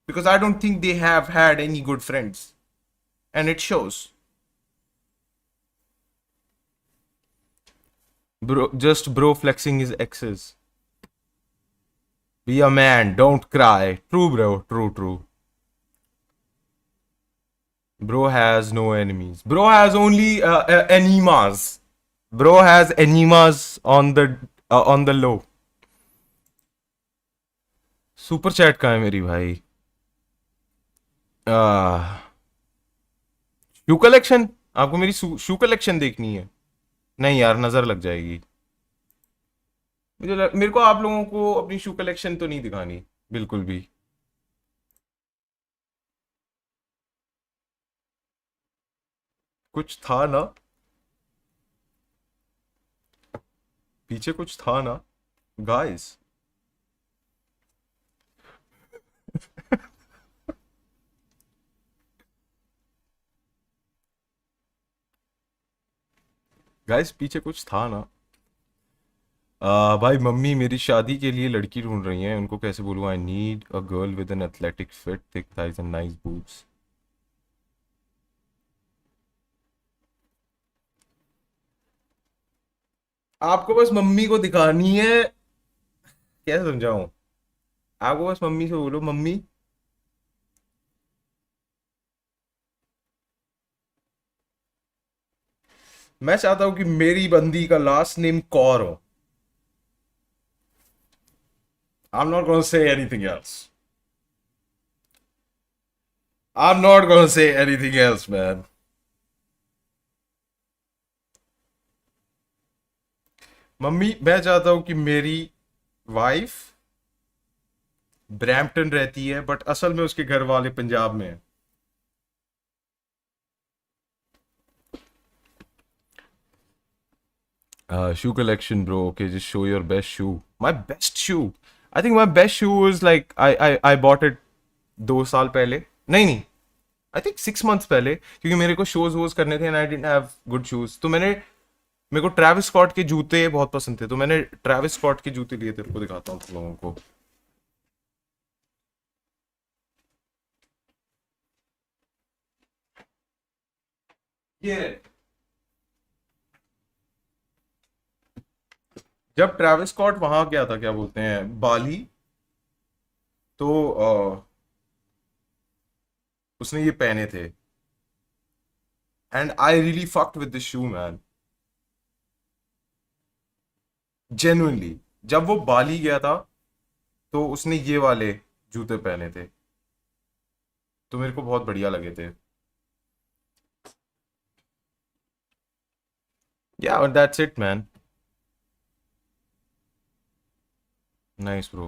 because I don't think they have had any good friends and it shows. Bro, just bro flexing his exes. Be a man, don't cry. True, bro. True, true. Bro has no enemies. Bro has only enemas. Bro has enemas on the low. Super chat कहाँ है मेरी भाई? Shoe collection, आपको मेरी shoe collection देखनी है? नहीं यार, नजर लग जाएगी। मेरे को आप लोगों को अपनी शू कलेक्शन तो नहीं दिखानी बिल्कुल भी। कुछ था ना पीछे, कुछ था ना गाइस? गाइस पीछे कुछ था ना? भाई मम्मी मेरी शादी के लिए लड़की ढूंढ रही हैं, उनको कैसे बोलूं? I need a girl with an athletic fit, thick thighs and nice boots. आपको बस मम्मी को दिखानी है, कैसे समझाऊं? आपको बस मम्मी से बोलो, मम्मी मैं चाहता हूं कि मेरी बंदी का लास्ट नेम कौर हो। I'm not gonna say anything else. I'm not gonna say anything else, man. Mummy मैं चाहता हूं कि मेरी वाइफ ब्रैम्पटन रहती है बट असल में उसके घर वाले पंजाब में है। Shoe collection, bro. Okay, just show your best shoe. My best shoe. I think my best shoe was like I bought it 2 साल पहले, नहीं नहीं, आई थिंक 6 मंथ्स पहले, क्योंकि मेरे को शोज वोज करने थे and I didn't have good shoes, तो मेरे को ट्रेविस स्कॉट के जूते बहुत पसंद थे, तो मैंने ट्रेविस स्कॉट के जूते लिए थे। को दिखाता हूँ तुम लोगों को। ये जब ट्रेविस स्कॉट वहां गया था, क्या बोलते हैं, बाली, तो उसने ये पहने थे and I really fucked with this shoe man, genuinely. जब वो बाली गया था तो उसने ये वाले जूते पहने थे, तो मेरे को बहुत बढ़िया लगे थे। या और that's it man. Nice bro.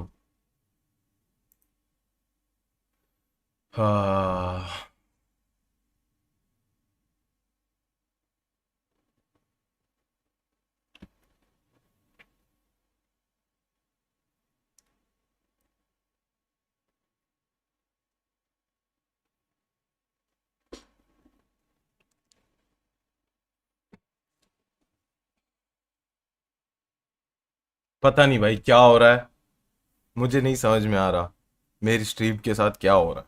हाँ, पता नहीं भाई क्या हो रहा है, मुझे नहीं समझ में आ रहा मेरी स्ट्रीम के साथ क्या हो रहा है।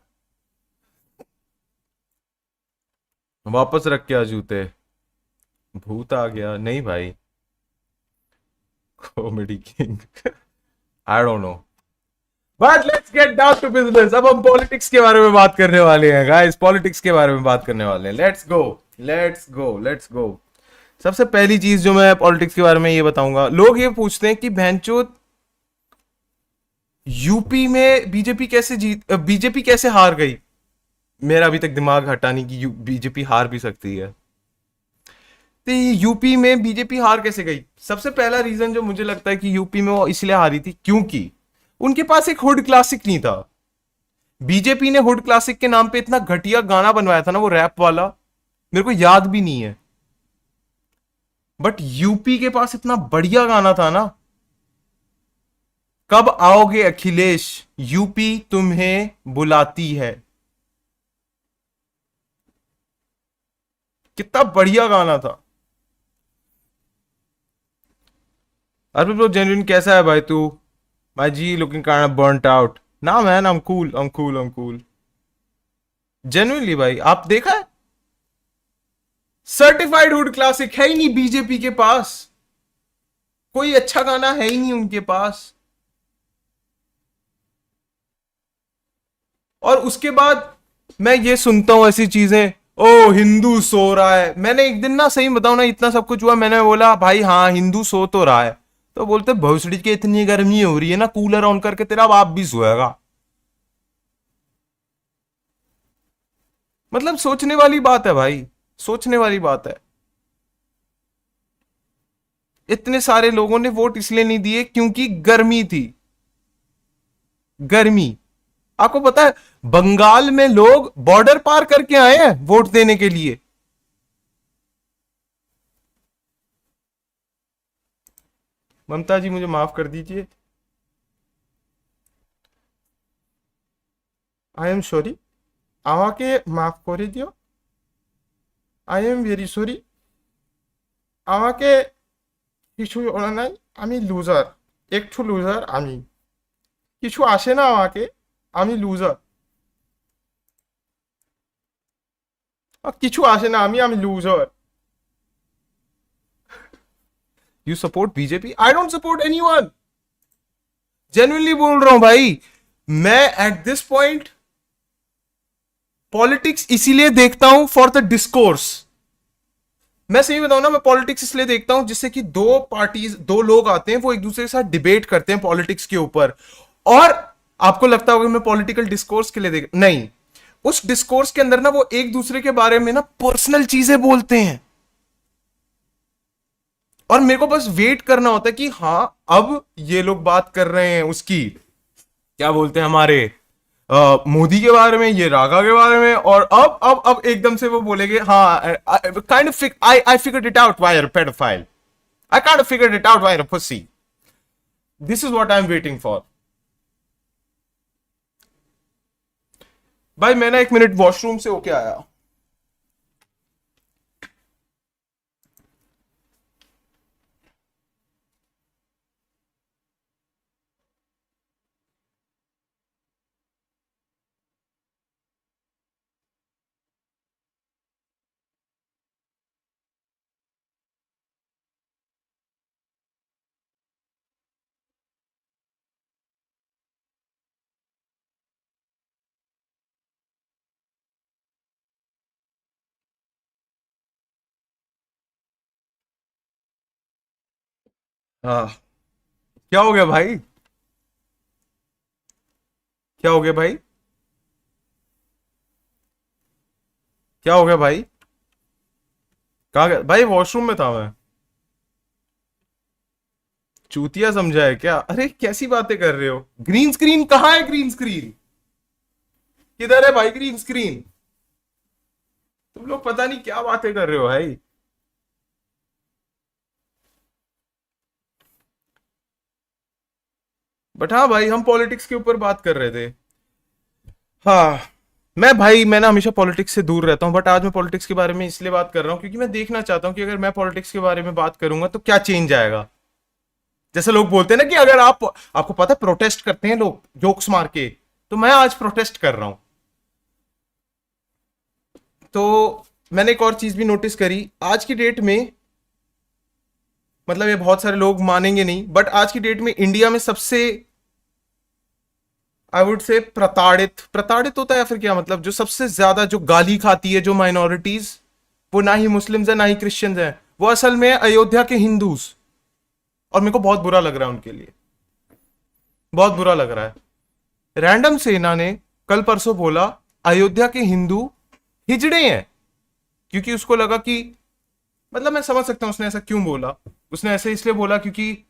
वापस रख के आ जूते। भूत आ गया? नहीं भाई, comedy king. I don't know, but let's get down to business. अब हम पॉलिटिक्स के बारे में बात करने वाले हैं गाइस, पॉलिटिक्स के बारे में बात करने वाले हैं। Let's go, let's go, let's go. सबसे पहली चीज जो मैं पॉलिटिक्स के बारे में ये बताऊंगा, लोग ये पूछते हैं कि बहनचोद यूपी में बीजेपी कैसे हार गई। मेरा अभी तक दिमाग हटा नहीं कि बीजेपी हार भी सकती है। तो यूपी में बीजेपी हार कैसे गई? सबसे पहला रीजन जो मुझे लगता है कि यूपी में वो इसलिए हारी थी क्योंकि उनके पास एक हुड क्लासिक नहीं था। बीजेपी ने हुड क्लासिक के नाम पे इतना घटिया गाना बनवाया था ना, वो रैप वाला, मेरे को याद भी नहीं है, बट यूपी के पास इतना बढ़िया गाना था ना, कब आओगे अखिलेश, यूपी तुम्हें बुलाती है। कितना बढ़िया गाना था। अरे ब्रो जेन्युइन कैसा है भाई तू? My G looking kind of burnt out. ना man, I am cool, I am cool, I am cool. Genuinely भाई, आप देखा है, सर्टिफाइड हुड क्लासिक है ही नहीं बीजेपी के पास, कोई अच्छा गाना है ही नहीं उनके पास। और उसके बाद मैं ये सुनता हूं ऐसी चीजें, ओ हिंदू सो रहा है। मैंने एक दिन ना, सही बताऊं ना, इतना सब कुछ हुआ, मैंने बोला भाई हाँ हिंदू सो तो रहा है, तो बोलते भोसड़ी के इतनी गर्मी हो रही है ना, कूलर ऑन करके तेरा बाप भी सोएगा। मतलब सोचने वाली बात है भाई, सोचने वाली बात है। इतने सारे लोगों ने वोट इसलिए नहीं दिए क्योंकि गर्मी थी, गर्मी। आपको पता है बंगाल में लोग बॉर्डर पार करके आए हैं वोट देने के लिए। ममता जी मुझे माफ कर दीजिए, आई एम सॉरी, আমাকে মাফ করে দিও, আই এম ভেরি সরি। আমাকে কিছুই বলা নাই, আমি লুজার, একটু লুজার আমি, কিছু আসে না আমাকে, আমি লুজার, কিছু আসে না আমি loser. You support BJP? I don't support anyone. Genuinely बोल रहा हूं भाई, मैं एट दिस पॉइंट पॉलिटिक्स इसीलिए देखता हूं फॉर द डिस्कोर्स। मैं सही बताऊं ना, मैं पॉलिटिक्स इसलिए देखता हूं जिससे कि दो पार्टीज, दो लोग आते हैं, वो एक दूसरे के साथ डिबेट करते हैं पॉलिटिक्स के ऊपर। और आपको लगता होगा मैं पॉलिटिकल डिस्कोर्स के लिए देख, नहीं, उस डिस्कोर्स के अंदर ना वो एक दूसरे के बारे में ना पर्सनल चीजें बोलते हैं, और मेरे को बस वेट करना होता है कि हाँ अब ये लोग बात कर रहे हैं उसकी, क्या बोलते हैं, हमारे मोदी के बारे में, ये रागा के बारे में, और अब एकदम से वो बोलेंगे हाँ kind of I figured it out why are paedophile, I kind of figured it out why are pussy. This is what I am waiting for. भाई मैं ना 1 मिनट वॉशरूम से होके आया। हाँ, क्या हो गया भाई? क्या हो गया भाई? क्या हो गया भाई? कहा गया भाई? वॉशरूम में था मैं। चूतिया समझा है क्या? अरे कैसी बातें कर रहे हो? ग्रीन स्क्रीन कहाँ है? ग्रीन स्क्रीन किधर है भाई? ग्रीन स्क्रीन, तुम लोग पता नहीं क्या बातें कर रहे हो भाई। बट हाँ भाई, हम पॉलिटिक्स के ऊपर बात कर रहे थे। हाँ, मैं ना हमेशा पॉलिटिक्स से दूर रहता हूँ, बट आज मैं पॉलिटिक्स के बारे में इसलिए बात कर रहा हूँ क्योंकि मैं देखना चाहता हूँ कि अगर मैं पॉलिटिक्स के बारे में बात करूंगा तो क्या चेंज आएगा। जैसे लोग बोलते हैं ना कि अगर आपको पता है प्रोटेस्ट करते हैं लोग जोक्स मार के, तो मैं आज प्रोटेस्ट कर रहा हूं। तो मैंने एक और चीज भी नोटिस करी आज की डेट में, मतलब ये बहुत सारे लोग मानेंगे नहीं, बट आज की डेट में इंडिया में सबसे आई वुड से प्रताड़ित, प्रताड़ित होता है या फिर क्या, मतलब जो सबसे ज्यादा जो गाली खाती है जो माइनॉरिटीज, वो ना ही मुस्लिम्स है ना ही क्रिश्चियंस है, वो असल में अयोध्या के हिंदूज। और मेरे को बहुत बुरा लग रहा है उनके लिए, बहुत बुरा लग रहा है। रैंडम सेना ने कल परसों बोला अयोध्या के हिंदू हिजड़े हैं, क्योंकि उसको लगा कि, मतलब मैं समझ सकता हूं उसने ऐसा क्यों बोला। उसने ऐसे इसलिए बोला क्योंकि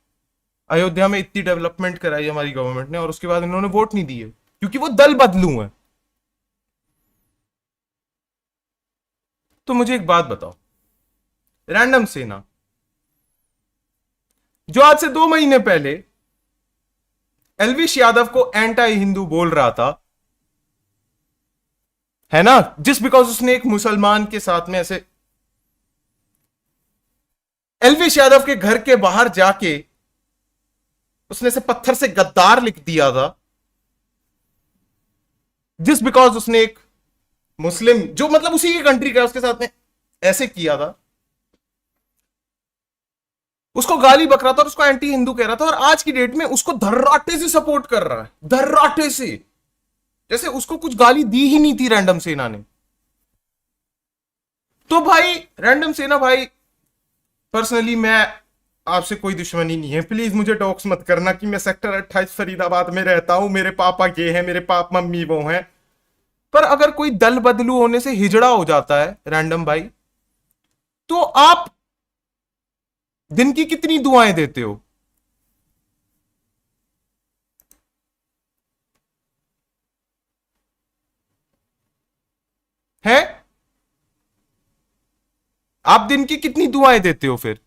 अयोध्या में इतनी डेवलपमेंट कराई हमारी गवर्नमेंट ने, और उसके बाद इन्होंने वोट नहीं दिए क्योंकि वो दल बदलू है। तो मुझे एक बात बताओ, रैंडम सेना जो आज से 2 महीने पहले एलविश यादव को एंटी हिंदू बोल रहा था, है ना, जिस बिकॉज उसने एक मुसलमान के साथ में ऐसे, एलविश यादव के घर के बाहर जाके उसने ऐसे पत्थर से गद्दार लिख दिया था, जिस बिकॉज उसने एक मुस्लिम जो मतलब उसी की कंट्री का उसके साथ में ऐसे किया था, उसको गाली बक रहा था और उसको एंटी हिंदू कह रहा था, और आज की डेट में उसको धर्राटे से सपोर्ट कर रहा है, धर्राटे से, जैसे उसको कुछ गाली दी ही नहीं थी रैंडम सेना ने। तो भाई रैंडम सेना भाई, पर्सनली मैं, आपसे कोई दुश्मनी नहीं है, प्लीज मुझे टॉक्स मत करना कि मैं सेक्टर 28 फरीदाबाद में रहता हूं, मेरे पापा ये है, मेरे पाप मम्मी वो हैं। पर अगर कोई दल बदलू होने से हिजड़ा हो जाता है रैंडम भाई, तो आप दिन की कितनी दुआएं देते हो? हैं? आप दिन की कितनी दुआएं देते हो फिर?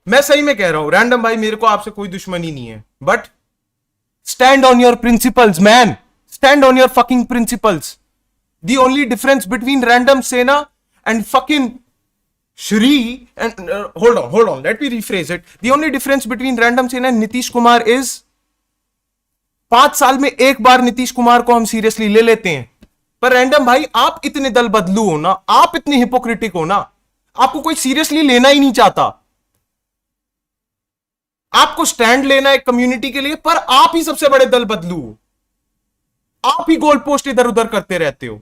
मैं सही में कह रहा हूं रैंडम भाई, मेरे को आपसे कोई दुश्मनी नहीं है, but stand on your principles man, stand on your fucking principles. The only difference between Random Sena and fucking Shri and hold on, let me rephrase it. The only difference between Random Sena and Nitish Kumar is 5 साल में एक बार नीतीश कुमार को हम seriously ले लेते हैं, पर random भाई आप इतने दल बदलू हो ना, आप इतने हिपोक्रेटिक हो ना, आपको कोई सीरियसली लेना ही नहीं चाहता। आपको स्टैंड लेना है कम्युनिटी के लिए, पर आप ही सबसे बड़े दल बदलू हो, आप ही गोल पोस्ट इधर उधर करते रहते हो।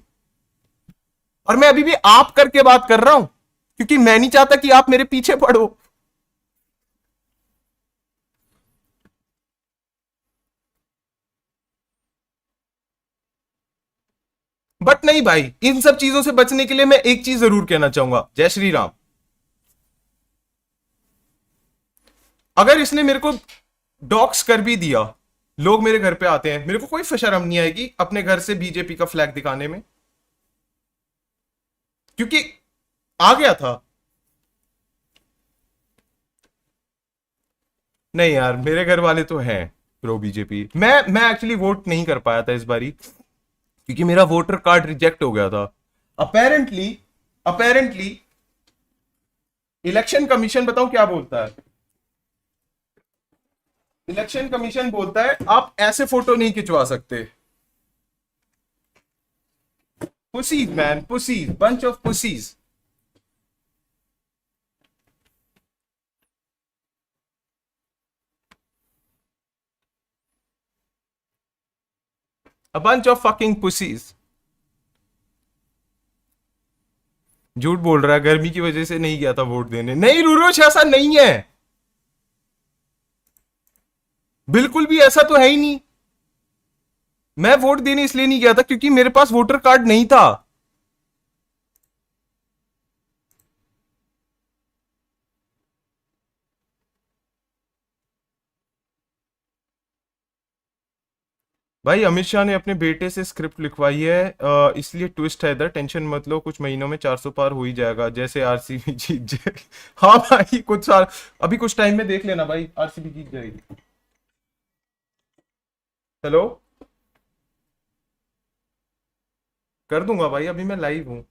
और मैं अभी भी आप करके बात कर रहा हूं क्योंकि मैं नहीं चाहता कि आप मेरे पीछे पड़ो। बट नहीं भाई, इन सब चीजों से बचने के लिए मैं एक चीज जरूर कहना चाहूंगा, जय श्री राम। अगर इसने मेरे को डॉक्स कर भी दिया, लोग मेरे घर पे आते हैं, मेरे को कोई शर्म नहीं आएगी अपने घर से बीजेपी का फ्लैग दिखाने में, क्योंकि आ गया था। नहीं यार, मेरे घर वाले तो हैं प्रो बीजेपी। मैं एक्चुअली वोट नहीं कर पाया था इस बारी क्योंकि मेरा वोटर कार्ड रिजेक्ट हो गया था। अपेरेंटली, अपेरेंटली इलेक्शन कमीशन बताऊं क्या बोलता है? इलेक्शन कमीशन बोलता है आप ऐसे फोटो नहीं खिंचवा सकते। Pussies man, pussies, bunch of pussies. A bunch of fucking pussies. झूठ बोल रहा है, गर्मी की वजह से नहीं गया था वोट देने। नहीं रूरोश, ऐसा नहीं है, बिल्कुल भी ऐसा तो है ही नहीं। मैं वोट देने इसलिए नहीं गया था क्योंकि मेरे पास वोटर कार्ड नहीं था। भाई अमित शाह ने अपने बेटे से स्क्रिप्ट लिखवाई है, इसलिए ट्विस्ट है इधर, टेंशन मत लो, कुछ महीनों में 400 पार हो ही जाएगा, जैसे आरसीबी जीत जाए। हाँ भाई, कुछ साल, अभी कुछ टाइम में देख लेना भाई, आरसीबी जीत जाएगी। हेलो, कर दूंगा भाई, अभी मैं लाइव हूँ।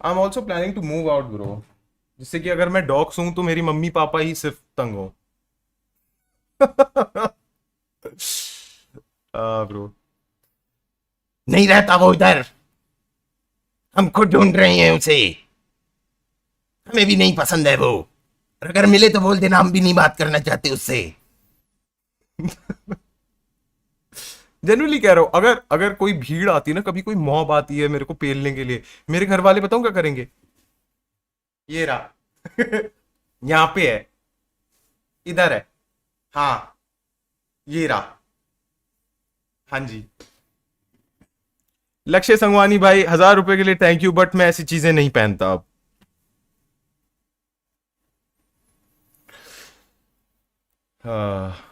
I am also planning to move out bro, जिससे कि अगर मैं डॉग्स हूं तो मेरी मम्मी पापा ही सिर्फ तंग हो। ब्रो। नहीं रहता वो इधर, हम खुद ढूंढ रहे हैं उसे, हमें भी नहीं पसंद है वो, और अगर मिले तो बोल देना हम भी नहीं बात करना चाहते उससे। जनरली कह रहा हूं, अगर अगर कोई भीड़ आती है ना, कभी कोई मॉब आती है मेरे को पेलने के लिए, मेरे घर वाले बताऊं क्या करेंगे? ये रहा। यहां पे है, इधर है, हाँ, ये रहा। हाँ जी। लक्ष्य संगवानी भाई, 1000 रुपए के लिए थैंक यू, बट मैं ऐसी चीजें नहीं पहनता अब। हाँ।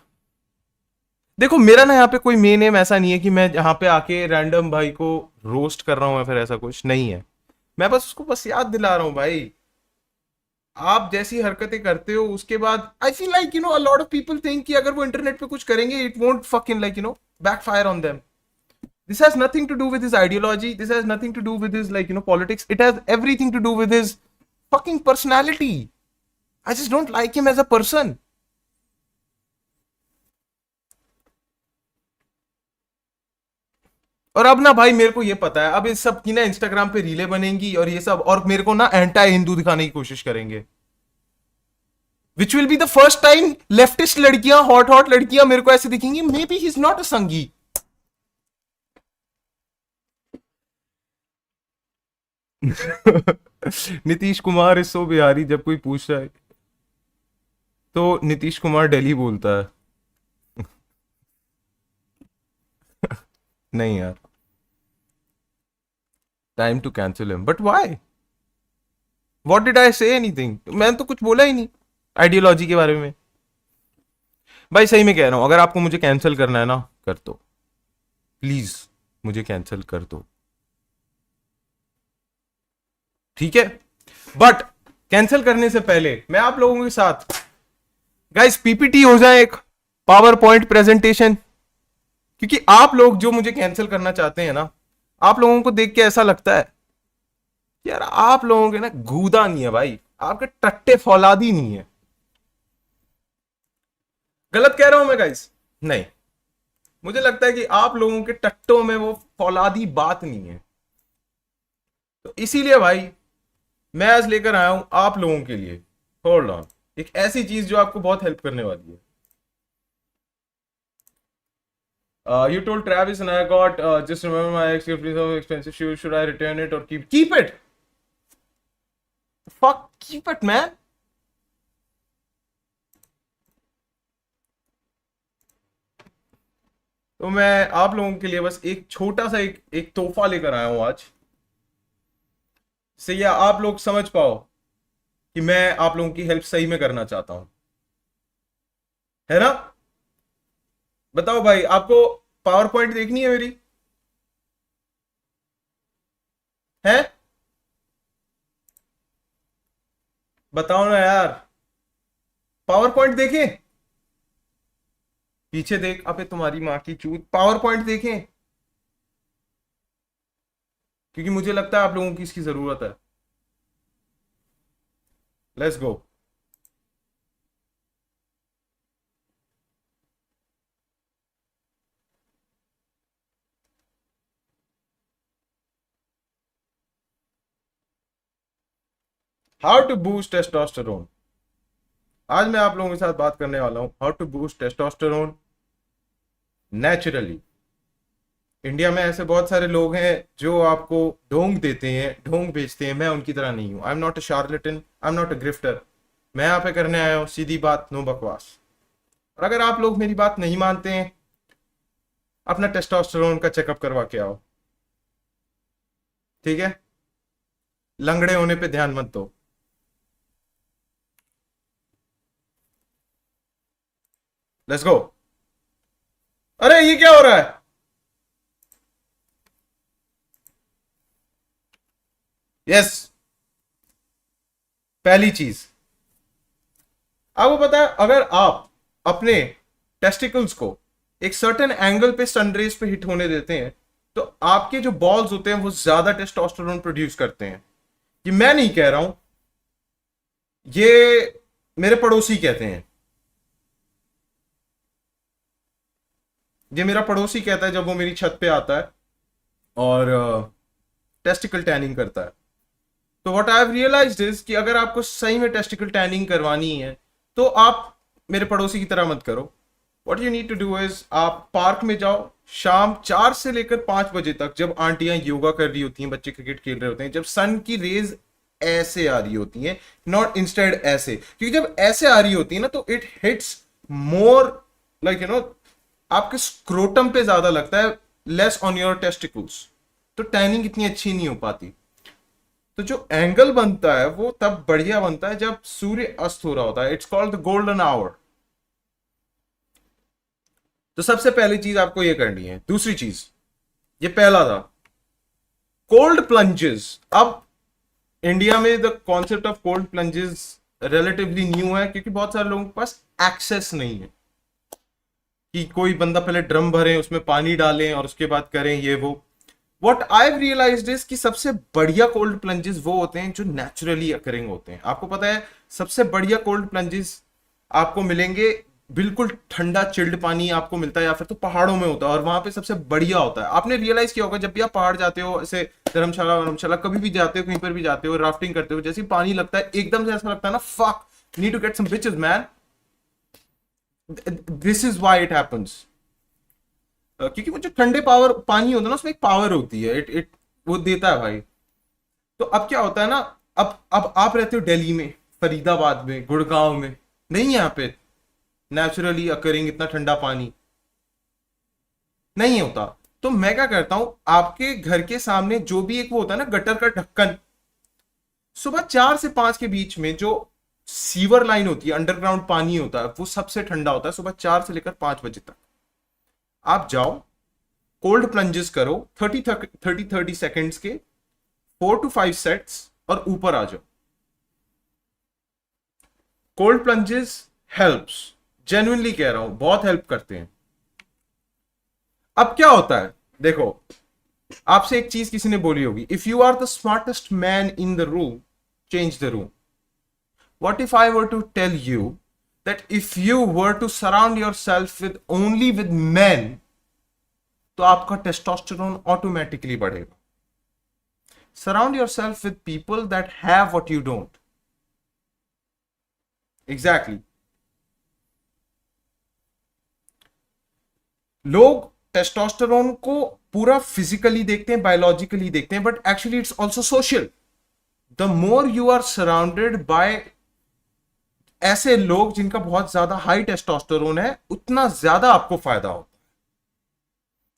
देखो मेरा ना यहाँ पे कोई मेन एम ऐसा नहीं है कि मैं यहाँ पे आके रैंडम भाई को रोस्ट कर रहा हूँ या फिर ऐसा कुछ नहीं है। मैं बस उसको बस याद दिला रहा हूँ भाई, आप जैसी हरकतें करते हो उसके बाद आई feel like a lot of people think कि अगर वो इंटरनेट पे कुछ करेंगे it won't fucking like backfire on them. This has nothing to do with his ideology. This has nothing to do with his politics. It has everything to do with his fucking personality. I just don't like him as a person. और अब ना भाई मेरे को ये पता है, अब इस सब की ना इंस्टाग्राम पे रीलें बनेंगी और ये सब, और मेरे को ना एंटी हिंदू दिखाने की कोशिश करेंगे, which will be the first time leftist लड़कियां, हॉट हॉट लड़कियां मेरे को ऐसे दिखेंगी, may be he is not a संगी। नीतीश कुमार इज सो बिहारी, जब कोई पूछ रहा है तो नीतीश कुमार दिल्ली बोलता है। नहीं यार, time to cancel him, but why? What did I से? एनीथिंग, मैंने तो कुछ बोला ही नहीं आइडियोलॉजी के बारे में। भाई सही में कह रहा हूं, अगर आपको मुझे कैंसिल करना है ना, कर दो प्लीज, मुझे कैंसिल कर दो, ठीक है? बट कैंसिल करने से पहले मैं आप लोगों के साथ गाइस पीपीटी हो जाए, एक पावर पॉइंट प्रेजेंटेशन, क्योंकि आप लोग जो मुझे कैंसिल करना चाहते हैं ना, आप लोगों को देख के ऐसा लगता है यार आप लोगों के ना गूदा नहीं है भाई, आपके टट्टे फौलादी नहीं है। गलत कह रहा हूं मैं गाइस? नहीं, मुझे लगता है कि आप लोगों के टट्टों में वो फौलादी बात नहीं है। तो इसीलिए भाई मैं आज लेकर आया हूं आप लोगों के लिए, होल्ड ऑन, एक ऐसी चीज जो आपको बहुत हेल्प करने वाली है। You told Travis and I got just remember my ex gift is so expensive shoes. Should I return it or keep it? Fuck, keep it, man. तो मैं आप लोगों के लिए बस एक छोटा सा एक तोहफा लेकर आया हूं आज, से या आप लोग समझ पाओ कि मैं आप लोगों की हेल्प सही में करना चाहता हूं, है ना? बताओ भाई, आपको पावर पॉइंट देखनी है मेरी? है? बताओ ना यार, पावर पॉइंट देखें? पीछे देख, अबे तुम्हारी माँ की चूत, पावर पॉइंट देखें, क्योंकि मुझे लगता है आप लोगों की इसकी जरूरत है। Let's go. How to boost testosterone. आज मैं आप लोगों के साथ बात करने वाला हूं how to boost testosterone naturally. India में ऐसे बहुत सारे लोग हैं जो आपको ढोंग देते हैं, ढोंग बेचते हैं, मैं उनकी तरह नहीं हूं। I am not a charlatan, I am not a grifter. मैं यहाँ पे करने आया हूँ सीधी बात, नो बकवास। और अगर आप लोग मेरी बात नहीं मानते हैं, अपना टेस्टोस्टेरोन का चेकअप करवा के आओ, ठीक है? लंगड़े होने पे ध्यान मत दो। Let's go. अरे ये क्या हो रहा है? यस, पहली चीज आपको पता है, अगर आप अपने टेस्टिकल्स को एक सर्टेन एंगल पे सनरेज पे हिट होने देते हैं, तो आपके जो बॉल्स होते हैं वो ज्यादा टेस्टोस्टेरोन प्रोड्यूस करते हैं। ये मैं नहीं कह रहा हूं, ये मेरे पड़ोसी कहते हैं। ये मेरा पड़ोसी कहता है जब वो मेरी छत पे आता है और टेस्टिकल टैनिंग करता है। तो what I have realised is कि अगर आपको सही में टेस्टिकल टैनिंग करवानी है तो आप मेरे पड़ोसी की तरह मत करो। What you need to do is आप पार्क में जाओ शाम 4 से लेकर 5 बजे तक, जब आंटियां योगा कर रही होती हैं, बच्चे क्रिकेट खेल रहे होते हैं, जब सन की रेज ऐसे आ रही होती हैं, नॉट इंस्टेड ऐसे, क्योंकि जब ऐसे आ रही होती है ना तो इट हिट्स मोर लाइक आपके स्क्रोटम पे ज्यादा लगता है, लेस ऑन योर टेस्टिकल्स, तो टैनिंग इतनी अच्छी नहीं हो पाती। तो जो एंगल बनता है वो तब बढ़िया बनता है जब सूर्य अस्त हो रहा होता है। It's called the golden hour. तो सबसे पहली चीज आपको ये करनी है। दूसरी चीज, ये पहला था कोल्ड प्लंजेस। अब इंडिया में the concept of cold plunges relatively new है, क्योंकि बहुत सारे लोगों के पास एक्सेस नहीं है कि कोई बंदा पहले ड्रम भरे, उसमें पानी डालें और उसके बाद करें ये वो। What I have realised is कि सबसे बढ़िया कोल्ड प्लंजेस वो होते हैं जो नेचुरली अकरिंग होते हैं। आपको पता है सबसे बढ़िया कोल्ड प्लंजेस आपको मिलेंगे, बिल्कुल ठंडा चिल्ड पानी आपको मिलता है या फिर तो पहाड़ों में होता है, और वहां पे सबसे बढ़िया होता है। आपने रियलाइज किया होगा जब भी आप पहाड़ जाते हो, ऐसे धर्मशाला धर्मशाला कभी भी जाते हो, कहीं पर भी जाते हो, राफ्टिंग करते हो, जैसे ही पानी लगता है एकदम से ऐसा लगता है ना, fuck, need to get some bitches man. This is why it happens. क्योंकि वो जो ठंडे पावर पानी होता है ना, उसमें एक पावर होती है, इट इट वो देता है भाई। तो अब क्या होता है ना, अब आप रहते हो दिल्ली में, फरीदाबाद में, गुड़गांव में, नहीं है यहाँ पे नेचुरली अकरिंग इतना ठंडा पानी नहीं होता। तो मैं क्या करता हूं, आपके घर के सामने जो भी एक वो होता है ना गटर का ढक्कन, सुबह 4 से 5 के बीच में जो सीवर लाइन होती है, अंडरग्राउंड पानी होता है, वो सबसे ठंडा होता है सुबह 4 से लेकर 5 बजे तक। आप जाओ, कोल्ड प्लंजेस करो 30 सेकेंड्स के, 4 to 5 सेट्स, और ऊपर आ जाओ। कोल्ड प्लंजेस हेल्प्स, जेन्युइनली कह रहा हूं, बहुत हेल्प करते हैं। अब क्या होता है देखो, आपसे एक चीज किसी ने बोली होगी, if you are the smartest man in the room, change the room. What if I were to tell you that if you were to surround yourself with only with man, तो आपका testosterone automatically बढ़ेगा। Surround yourself with people that have what you don't. Exactly. लोग testosterone को पूरा physically देखते हैं, biologically देखते हैं, but actually it's also social. The more you are surrounded by ऐसे लोग जिनका बहुत ज्यादा हाई टेस्टोस्टेरोन है, उतना ज्यादा आपको फायदा होता है।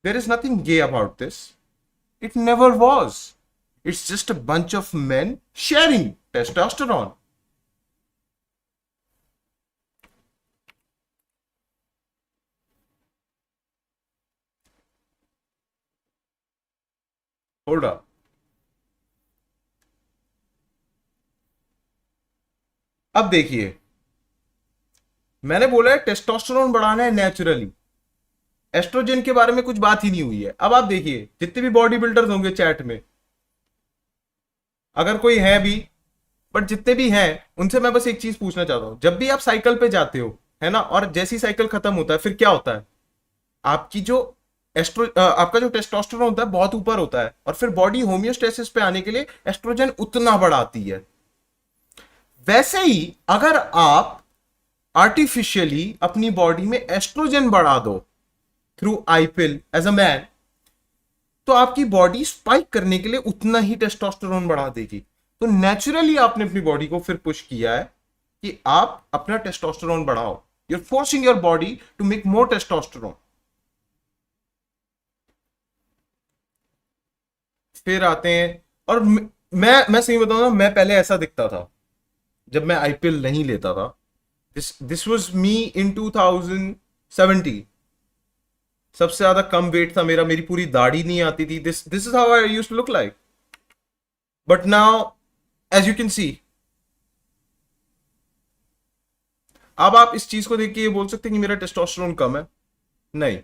There is nothing gay about this, it never was. It's just a bunch of men sharing testosterone. Hold up, अब देखिए, मैंने बोला है टेस्टोस्टेरोन बढ़ाना है नेचुरली, एस्ट्रोजन के बारे में कुछ बात ही नहीं हुई है। अब आप देखिए जितने भी बॉडी बिल्डर्स होंगे चैट में, अगर कोई है भी, बट जितने भी हैं उनसे मैं बस एक चीज पूछना चाहता हूं, जब भी आप साइकिल पे जाते हो, है ना, और जैसी साइकिल खत्म होता है फिर क्या होता है, आपकी जो आपका जो टेस्टोस्टेरोन होता है बहुत ऊपर होता है, और फिर बॉडी होमियोस्टेसिस पे आने के लिए एस्ट्रोजन उतना बढ़ाती है। वैसे ही अगर आप आर्टिफिशियली अपनी बॉडी में एस्ट्रोजन बढ़ा दो थ्रू आईपिल एज अ मैन, तो आपकी बॉडी स्पाइक करने के लिए उतना ही टेस्टोस्टेरोन बढ़ा देगी। तो नेचुरली आपने अपनी बॉडी को फिर पुश किया है कि आप अपना टेस्टोस्टेरोन बढ़ाओ। You are forcing your body to make more testosterone. फिर आते हैं, और मैं सही बताऊं ना, मैं पहले ऐसा दिखता था जब मैं आईपीएल नहीं लेता था। दिस वाज मी इन 2017। सबसे ज्यादा कम वेट था मेरा, मेरी पूरी दाढ़ी नहीं आती थी। This is how I used to look like, but now as you can see, अब आप इस चीज को देख के ये बोल सकते हैं कि मेरा टेस्टोस्टेरोन कम है? नहीं।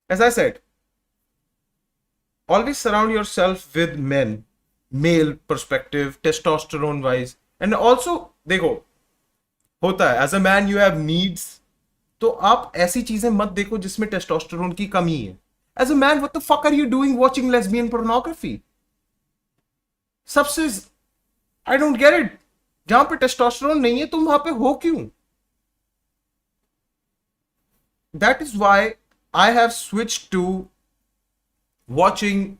As I said, always surround yourself with men male perspective, testosterone wise, and also देखो, होता है as a man you have needs, तो आप ऐसी चीजें मत देखो जिसमें टेस्टोस्टेरोन की कमी है. As a man what the fuck are you doing watching lesbian pornography? सबसे आई डोंट गेट इट. जहां पे टेस्टोस्टेरोन नहीं है तुम वहां पे हो क्यों? That is why I have switch to watching,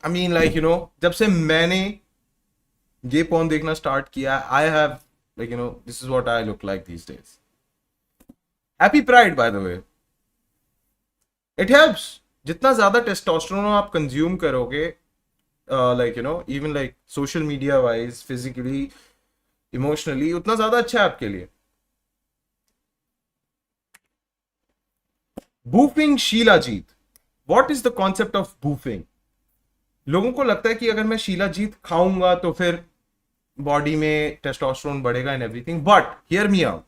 I mean like you know, जब से मैंने ये पॉर्न देखना स्टार्ट किया, I have like you know, this is what I look like these days. Happy pride by the way. It helps. जितना ज्यादा testosterone आप consume करोगे, like you know, even like social media wise, physically, emotionally, उतना ज्यादा अच्छा है आपके लिए. बूफिंग शीला जीत. What is the concept of boofing? लोगों को लगता है कि अगर मैं शीला जीत खाऊंगा तो फिर बॉडी में टेस्टोस्टेरोन बढ़ेगा and everything, but hear me out.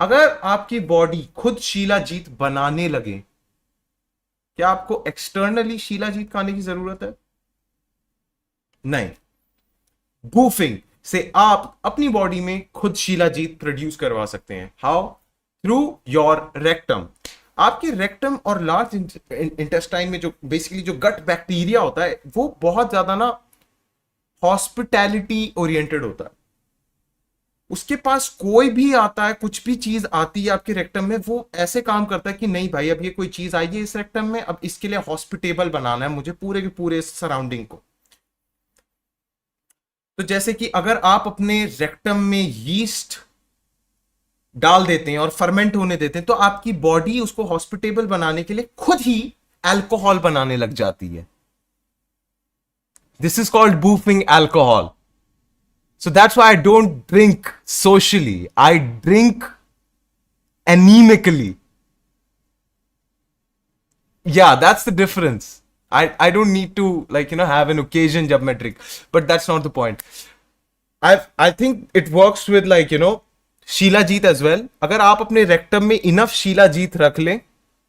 अगर आपकी बॉडी खुद शीला जीत बनाने लगे, क्या आपको एक्सटर्नली शीला जीत खाने की जरूरत है? नहीं. बूफिंग से आप अपनी बॉडी में खुद शिलाजीत प्रोड्यूस करवा सकते हैं. हाउ? Through your rectum. आपके रेक्टम और लार्ज इंटेस्टाइन में जो बेसिकली जो गट बैक्टीरिया होता है, वो बहुत ज्यादा ना हॉस्पिटैलिटी ओरिएंटेड होता है. उसके पास कोई भी आता है, कुछ भी चीज आती है आपके रेक्टम में, वो ऐसे काम करता है कि नहीं भाई, अब ये कोई चीज आई है इस रेक्टम में, अब इसके लिए हॉस्पिटेबल बनाना है मुझे पूरे के पूरे सराउंडिंग को. तो जैसे कि अगर आप अपने रेक्टम में यीस्ट डाल देते हैं और फर्मेंट होने देते हैं, तो आपकी बॉडी उसको हॉस्पिटेबल बनाने के लिए खुद ही अल्कोहल बनाने लग जाती है. This is called boofing alcohol. So that's why I don't drink socially, I drink anaemically. Yeah, that's the difference. I don't need to, like you know, have an occasion jab main drink, but that's not the point. I think it works with, like you know, शीलाजीत as well. अगर आप अपने rectum में enough शीलाजीत रख लें,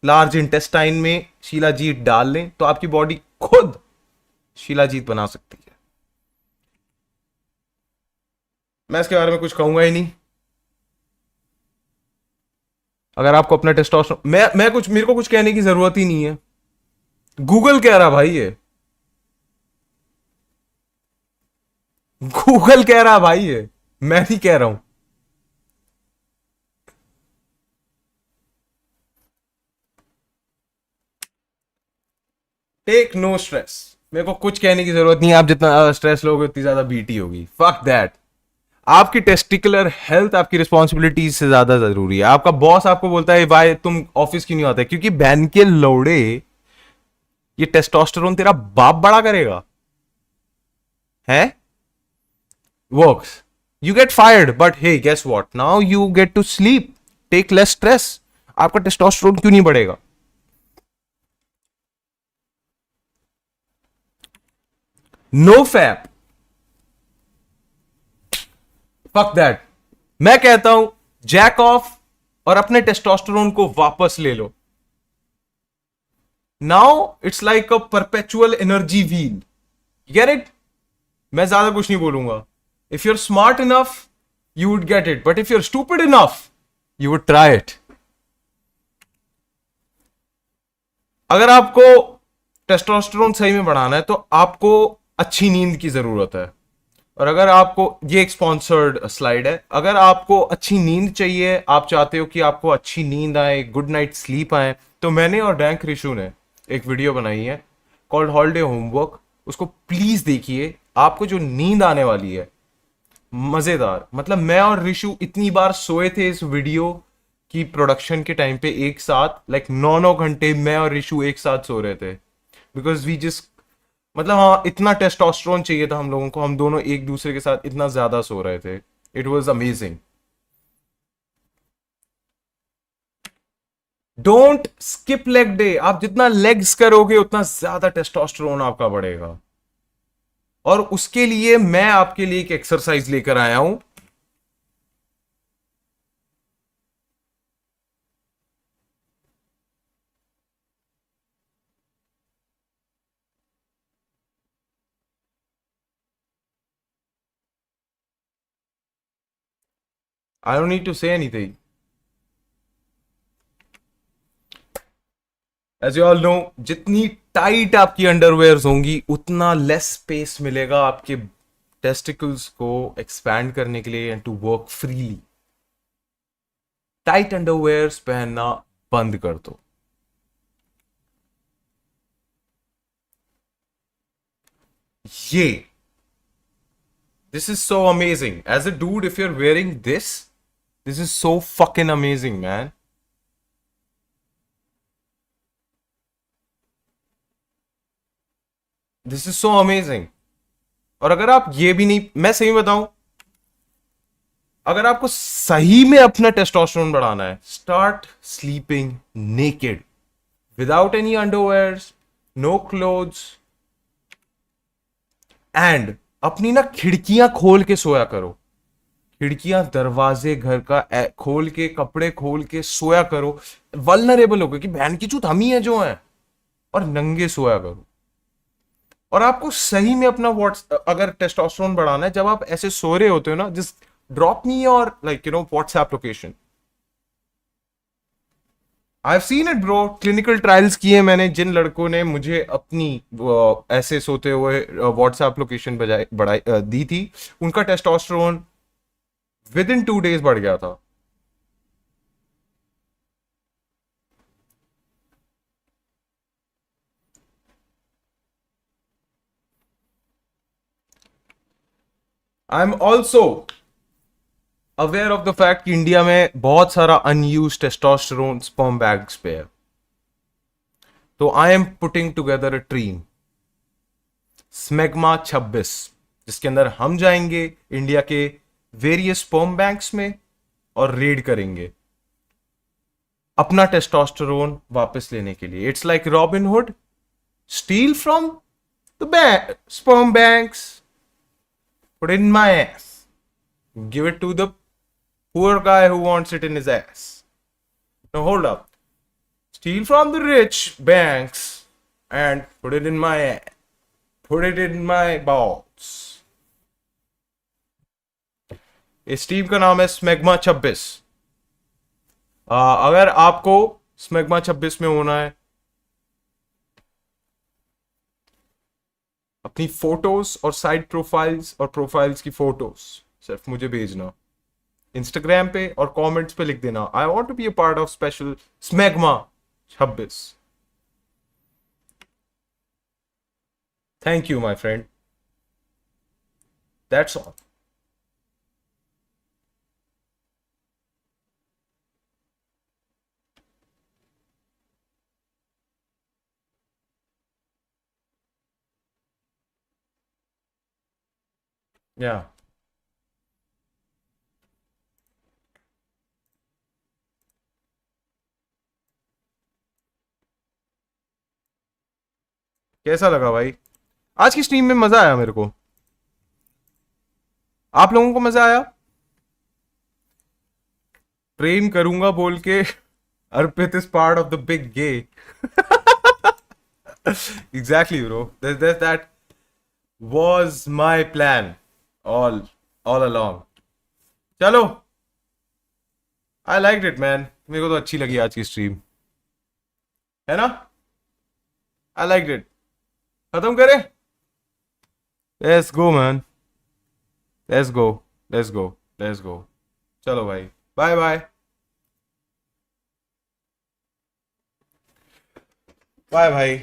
large intestine में शीलाजीत डाल लें, तो आपकी बॉडी खुद शीलाजीत बना सकती है. मैं इसके बारे में कुछ कहूंगा ही नहीं. अगर आपको अपना टेस्टोस्टेरोन, मैं कुछ, मेरे को कुछ कहने की जरूरत ही नहीं है. गूगल कह रहा भाई, ये गूगल कह रहा भाई, ये मैं नहीं कह रहा हूं. Take no stress. मेरे को कुछ कहने की जरूरत नहीं है. आप जितना स्ट्रेस लोगे उतनी ज्यादा बीटी होगी. Fuck that. आपकी टेस्टिकुलर हेल्थ आपकी रिस्पॉन्सिबिलिटी से ज्यादा जरूरी है. आपका बॉस आपको बोलता है भाई तुम ऑफिस क्यों नहीं आते, क्योंकि बहन के लौड़े, ये टेस्टोस्टेरोन तेरा बाप बड़ा करेगा है. Works. You get fired, but hey guess what, now you get to sleep, take less stress. आपका टेस्टोस्टेरोन क्यों नहीं बढ़ेगा? No fap. Fuck that. मैं कहता हूं जैक ऑफ और अपने टेस्टोस्टेरोन को वापस ले लो. Now it's like a perpetual energy wheel. Get it? मैं ज्यादा कुछ नहीं बोलूंगा. If you are smart enough you would get it, but if you are stupid enough you would try it. अगर आपको टेस्टोस्टेरोन सही में बढ़ाना है तो आपको अच्छी नींद की जरूरत है. और अगर आपको, ये एक स्पॉन्सर्ड स्लाइड है, अगर आपको अच्छी नींद चाहिए, आप चाहते हो कि आपको अच्छी नींद आए, गुड नाइट स्लीप आए, तो मैंने और डैंक ऋषु ने एक वीडियो बनाई है कॉल्ड हॉलिडे होमवर्क. उसको प्लीज देखिए. आपको जो नींद आने वाली है, मजेदार. मतलब मैं और ऋषु इतनी बार सोए थे इस वीडियो की प्रोडक्शन के टाइम पे एक साथ, लाइक 9-9 घंटे मैं और ऋषु एक साथ सो रहे थे. बिकॉज वी जिस, मतलब हाँ, इतना टेस्टोस्टेरोन चाहिए था हम लोगों को. हम दोनों एक दूसरे के साथ इतना ज्यादा सो रहे थे. It was amazing. Don't skip leg day. आप जितना लेग्स करोगे उतना ज्यादा टेस्टोस्टेरोन आपका बढ़ेगा. और उसके लिए मैं आपके लिए एक एक्सरसाइज लेकर आया हूं. I don't need to say anything. As you all know, जितनी टाइट आपकी अंडरवेयर्स होंगी उतना लेस स्पेस मिलेगा आपके टेस्टिकल्स को एक्सपैंड करने के लिए and to work freely. Tight underwears पहनना बंद कर दो. ये this is so amazing. As a dude, if you're wearing this is so fucking amazing, man. This is so amazing. और अगर आप ये भी नहीं, मैं सही बताऊं, अगर आपको सही में अपना टेस्टोस्टेरोन बढ़ाना है, start sleeping naked without any underwears, no clothes, and अपनी ना खिड़कियां खोल के सोया करो. खिड़कियां, दरवाजे घर का खोल के, कपड़े खोल के सोया करो. वल्नरेबल हो गए कि बहन की चूत हम ही है जो है, और नंगे सोया करो. और आपको सही में अपना अगर टेस्टोस्टेरोन बढ़ाना है, जब आप ऐसे सो रहे होते हो ना, just drop me your like WhatsApp location. I have seen it bro. Clinical trials किए मैंने. जिन लड़कों ने मुझे अपनी ऐसे सोते हुए व्हाट्सएप लोकेशन बढ़ाई दी थी, उनका टेस्टोस्टेरोन विद इन 2 days बढ़ गया था. आई am also aware of the fact कि इंडिया में बहुत सारा अनयूज टेस्टोस्टेरोन स्पर्म बैंक्स पे है. तो I am putting together a team, smegma 26, जिसके अंदर हम जाएंगे इंडिया के वेरियस स्पर्म बैंक्स में और रेड करेंगे अपना टेस्टोस्टेरोन वापस लेने के लिए. It's like robin hood, steel from the sperm banks, put it in my ass, give it to the poor guy who wants it in his ass. Now hold up, steal from the rich banks and put it in my ass, put it in my balls. इस team का नाम है स्मेग्मा 26. अगर आपको स्मेग्मा 26 में होना है, अपनी फोटोज और साइड प्रोफाइल्स और प्रोफाइल्स की फोटोज सिर्फ मुझे भेजना इंस्टाग्राम पे, और कमेंट्स पे लिख देना, I want to be a part of special smegma 26. Thank you my friend. That's all. या कैसा लगा भाई? आज की स्ट्रीम में मजा आया मेरे को. आप लोगों को मजा आया? ट्रेन करूंगा बोल के Arpit is part of the big gay. Exactly bro, that was my plan all along. चलो, I liked it man. मेरे को तो अच्छी लगी आज की स्ट्रीम, है ना? I liked it. खत्म करें? Let's go man. Let's go. Let's go. Let's go. चलो भाई, बाय बाय. बाय भाई.